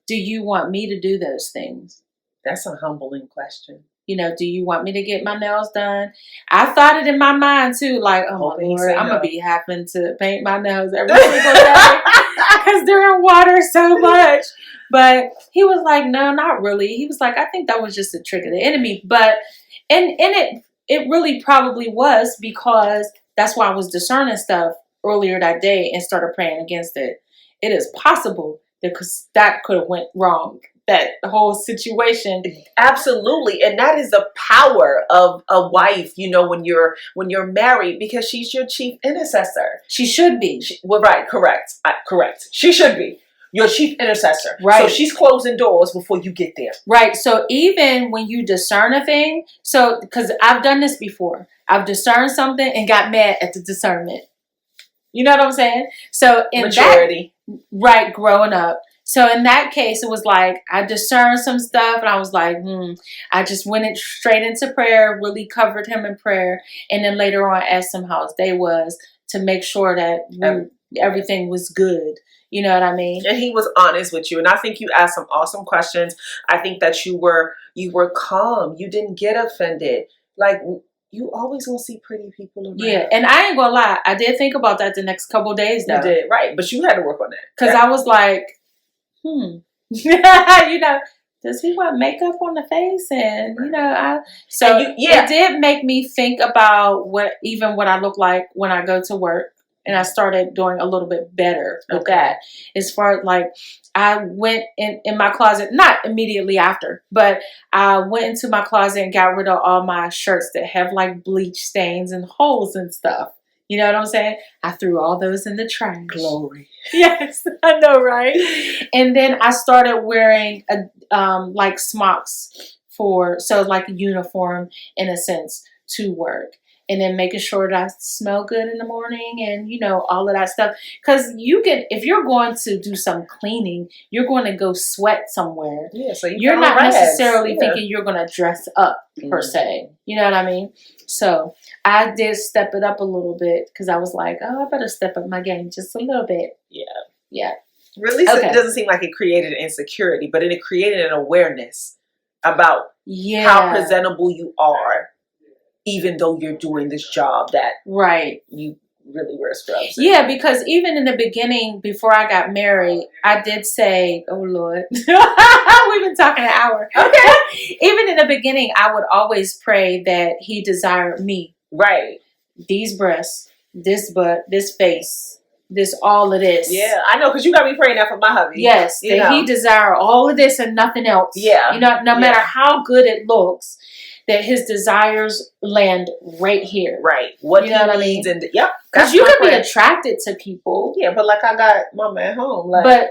do you want me to do those things? That's a humbling question. Do you want me to get my nails done? I thought it in my mind too, like, oh my Lord, I'm going to be having to paint my nails every single day because they're in water so much. But he was like, no, not really. He was like, I think that was just a trick of the enemy. But, and it really probably was, because that's why I was discerning stuff earlier that day and started praying against it. it is possible that could have went wrong. That whole situation. Absolutely. And that is the power of a wife, when you're married, because she's your chief intercessor. She should be. Right. Correct. Correct. She should be your chief intercessor. Right. So she's closing doors before you get there. Right. So even when you discern a thing, because I've done this before, I've discerned something and got mad at the discernment. You know what I'm saying? So in maturity. Right, growing up. So in that case, it was like I discerned some stuff and I was like, I just went straight into prayer, really covered him in prayer. And then later on asked him how his day was to make sure that everything was good. You know what I mean? And he was honest with you. And I think you asked some awesome questions. I think that you were calm. You didn't get offended. Like, you always want to see pretty people around. Yeah, and I ain't gonna lie. I did think about that the next couple of days, though. You did, right. But you had to work on that. Because I was like, does he want makeup on the face? And, it did make me think about what I look like when I go to work. And I started doing a little bit better with that. As far as like, I went in my closet, not immediately after, but I went into my closet and got rid of all my shirts that have like bleach stains and holes and stuff. You know what I'm saying? I threw all those in the trash. Glory. Yes, I know, right? And then I started wearing like smocks like a uniform in a sense to work. And then making sure that I smell good in the morning and, all of that stuff. Because if you're going to do some cleaning, you're going to go sweat somewhere. Yeah, so you're not necessarily thinking you're going to dress up per se. You know what I mean? So I did step it up a little bit because I was like, I better step up my game just a little bit. Yeah. Yeah. Really, so it doesn't seem like it created insecurity, but it created an awareness about how presentable you are. Even though you're doing this job that you really wear scrubs. Yeah, because even in the beginning, before I got married, I did say, oh Lord, we've been talking an hour. Okay. Even in the beginning, I would always pray that he desired me. Right. These breasts, this butt, this face, all of this. Yeah, I know, because you got me praying that for my hubby. Yes, that he desired all of this and nothing else. Yeah. No matter how good it looks, that his desires land right here. Right. What he needs. And yep. Because you can be attracted to people. Yeah, but like I got mama at home. But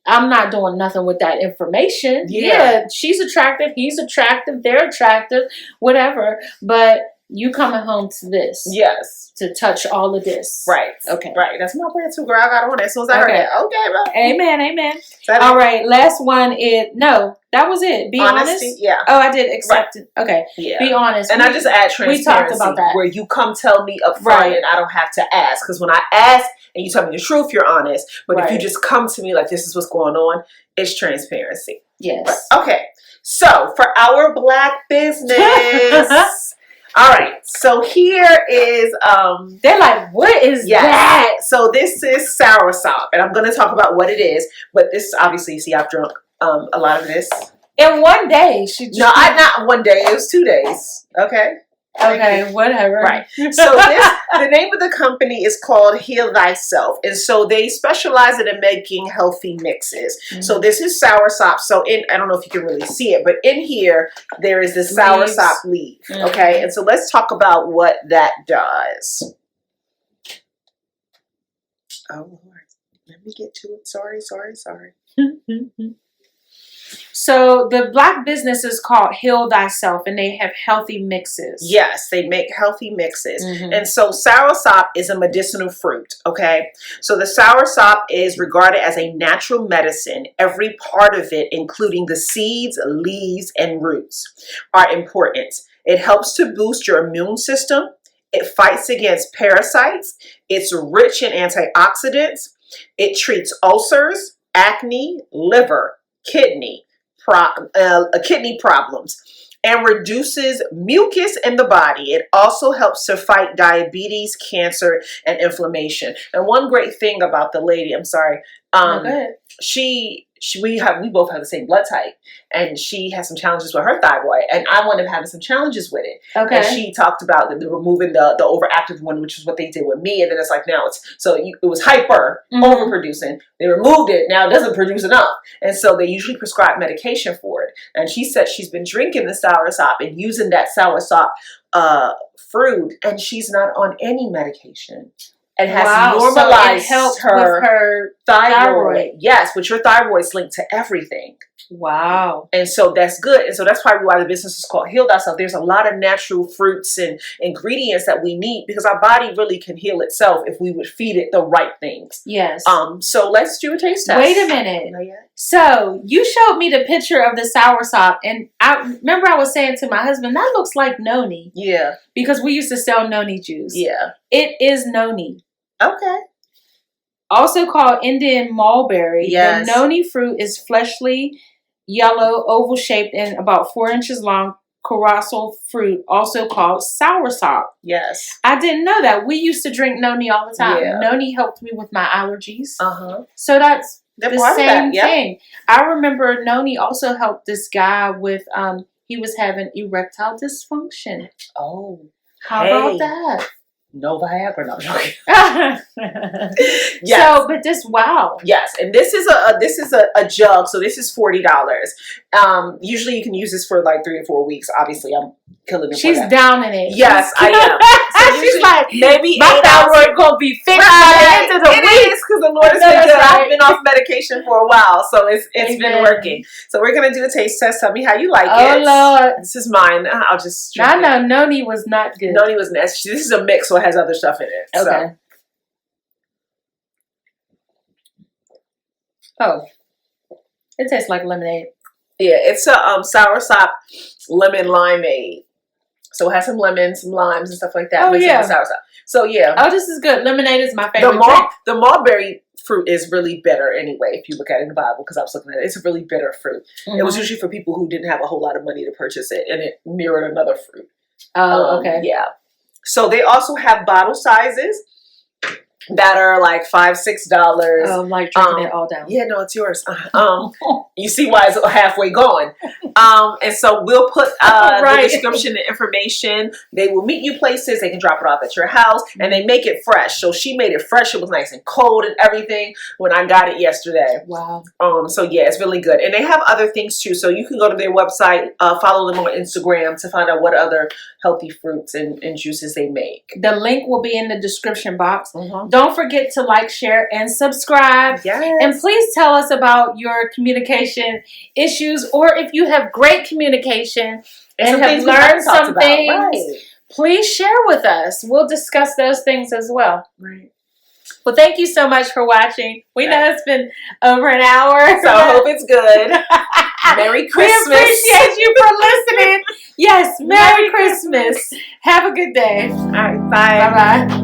I'm not doing nothing with that information. Yeah, she's attractive. He's attractive. They're attractive. Whatever. But you coming home to this. Yes. To touch all of this. Right. Okay. Right. That's my brand too, girl. I got on as soon as I heard that. Okay, bro. Amen. All right. Last one is, that was it. Be honest. Yeah. Oh, I did accept it. Okay. Yeah. Be honest. And I just add transparency. We talked about that. Where you come tell me up front and I don't have to ask. Because when I ask and you tell me the truth, you're honest. But if you just come to me like this is what's going on, it's transparency. Yes. Right. Okay. So for our Black business. All right, so here is, they're like, what is that? So this is soursop, and I'm going to talk about what it is, but this, obviously, you see, I've drunk a lot of this. In one day? Not one day, it was 2 days, okay? Okay, whatever. Right. So the name of the company is called Heal Thyself. And so they specialize in making healthy mixes. Mm-hmm. So this is soursop. So I don't know if you can really see it, but in here, there is this soursop leaf. Mm-hmm. Okay. And so let's talk about what that does. Oh, Lord. Let me get to it. Sorry. So the Black business is called Heal Thyself, and they have healthy mixes. Yes, they make healthy mixes. Mm-hmm. And so soursop is a medicinal fruit, okay? So the soursop is regarded as a natural medicine. Every part of it, including the seeds, leaves, and roots, are important. It helps to boost your immune system. It fights against parasites. It's rich in antioxidants. It treats ulcers, acne, liver, kidney problems, and reduces mucus in the body. It also helps to fight diabetes, cancer, and inflammation. And one great thing about the lady, Good. We both have the same blood type, and she has some challenges with her thyroid, and I wound up having some challenges with it. Okay. And she talked about that they're removing the overactive one, which is what they did with me, and then it's like now it was hyper overproducing. They removed it, now it doesn't produce enough, and so they usually prescribe medication for it. And she said she's been drinking the soursop and using that soursop fruit, and she's not on any medication. And has normalized so it helped her with her thyroid. Yes, which your thyroid's linked to everything. Wow. And so that's good. And so that's probably why the business is called Heal Thyself. There's a lot of natural fruits and ingredients that we need because our body really can heal itself if we would feed it the right things. Yes. So let's do a taste test. Wait a minute. Not yet. So you showed me the picture of the soursop, and I remember I was saying to my husband, that looks like noni. Yeah. Because we used to sell noni juice. Yeah. It is noni. Okay. Also called Indian mulberry. Yes. The noni fruit is fleshly, yellow, oval shaped, and about 4 inches long. Colossal fruit, also called soursop. Yes. I didn't know that. We used to drink noni all the time. Yeah. Noni helped me with my allergies. Uh-huh. So that's They're the part of same that, yeah. thing. I remember noni also helped this guy with he was having erectile dysfunction. Oh. How Hey. about that? No Viagra. No, I'm joking. Yes. Yes. So, but wow. Yes, and this is a jug, so this is $40. Usually you can use this for like 3 or 4 weeks. Obviously, I'm killing it. She's for that. down in it. Yes, I am. So She's usually like, maybe my 8 ounces. thyroid gonna be fixed by the end of the It week. is because the Lord has I know been good. that's right. I've been off medication for a while, so it's been Amen. working. So we're gonna do a taste test. Tell me how you like Oh it. Lord. This is mine. I'll just. drink I it. know noni was not good. Noni was nasty. This is a mix, so it has other stuff in it. So. Okay. Oh. It tastes like lemonade. Yeah, it's a soursop lemon limeade. So it has some lemons, some limes, and stuff like that. Oh, mixed yeah. with soursop. So yeah, Oh, this is good. Lemonade is my favorite the mulberry fruit is really bitter anyway. If you look at it in the Bible, because I was looking at it, it's a really bitter fruit. drink. It was usually for people who didn't have a whole lot of money to purchase it, and it mirrored another fruit. Oh, okay. Yeah. So they also have bottle sizes that are like $5, $6. Oh, I'm like drinking it all down. Yeah, no, it's yours. You see why it's halfway gone. And so we'll put Right. the description and information. They will meet you places. They can drop it off at your house, and they make it fresh. So she made it fresh. It was nice and cold and everything when I got it yesterday. Wow. So yeah, it's really good. And they have other things too. So you can go to their website, follow them on Instagram to find out what other healthy fruits and juices they make. The link will be in the description box. Mm-hmm. Don't forget to like, share, and subscribe. Yes. And please tell us about your communication issues, or if you have great communication and some have things we haven't learned talked some about. things, Right. please share with us. We'll discuss those things as well. Right. Well, thank you so much for watching. We know it's been over an hour. So I hope it's good. Merry Christmas. We appreciate you for listening. Yes, Merry Christmas. Have a good day. All right, bye. Bye-bye.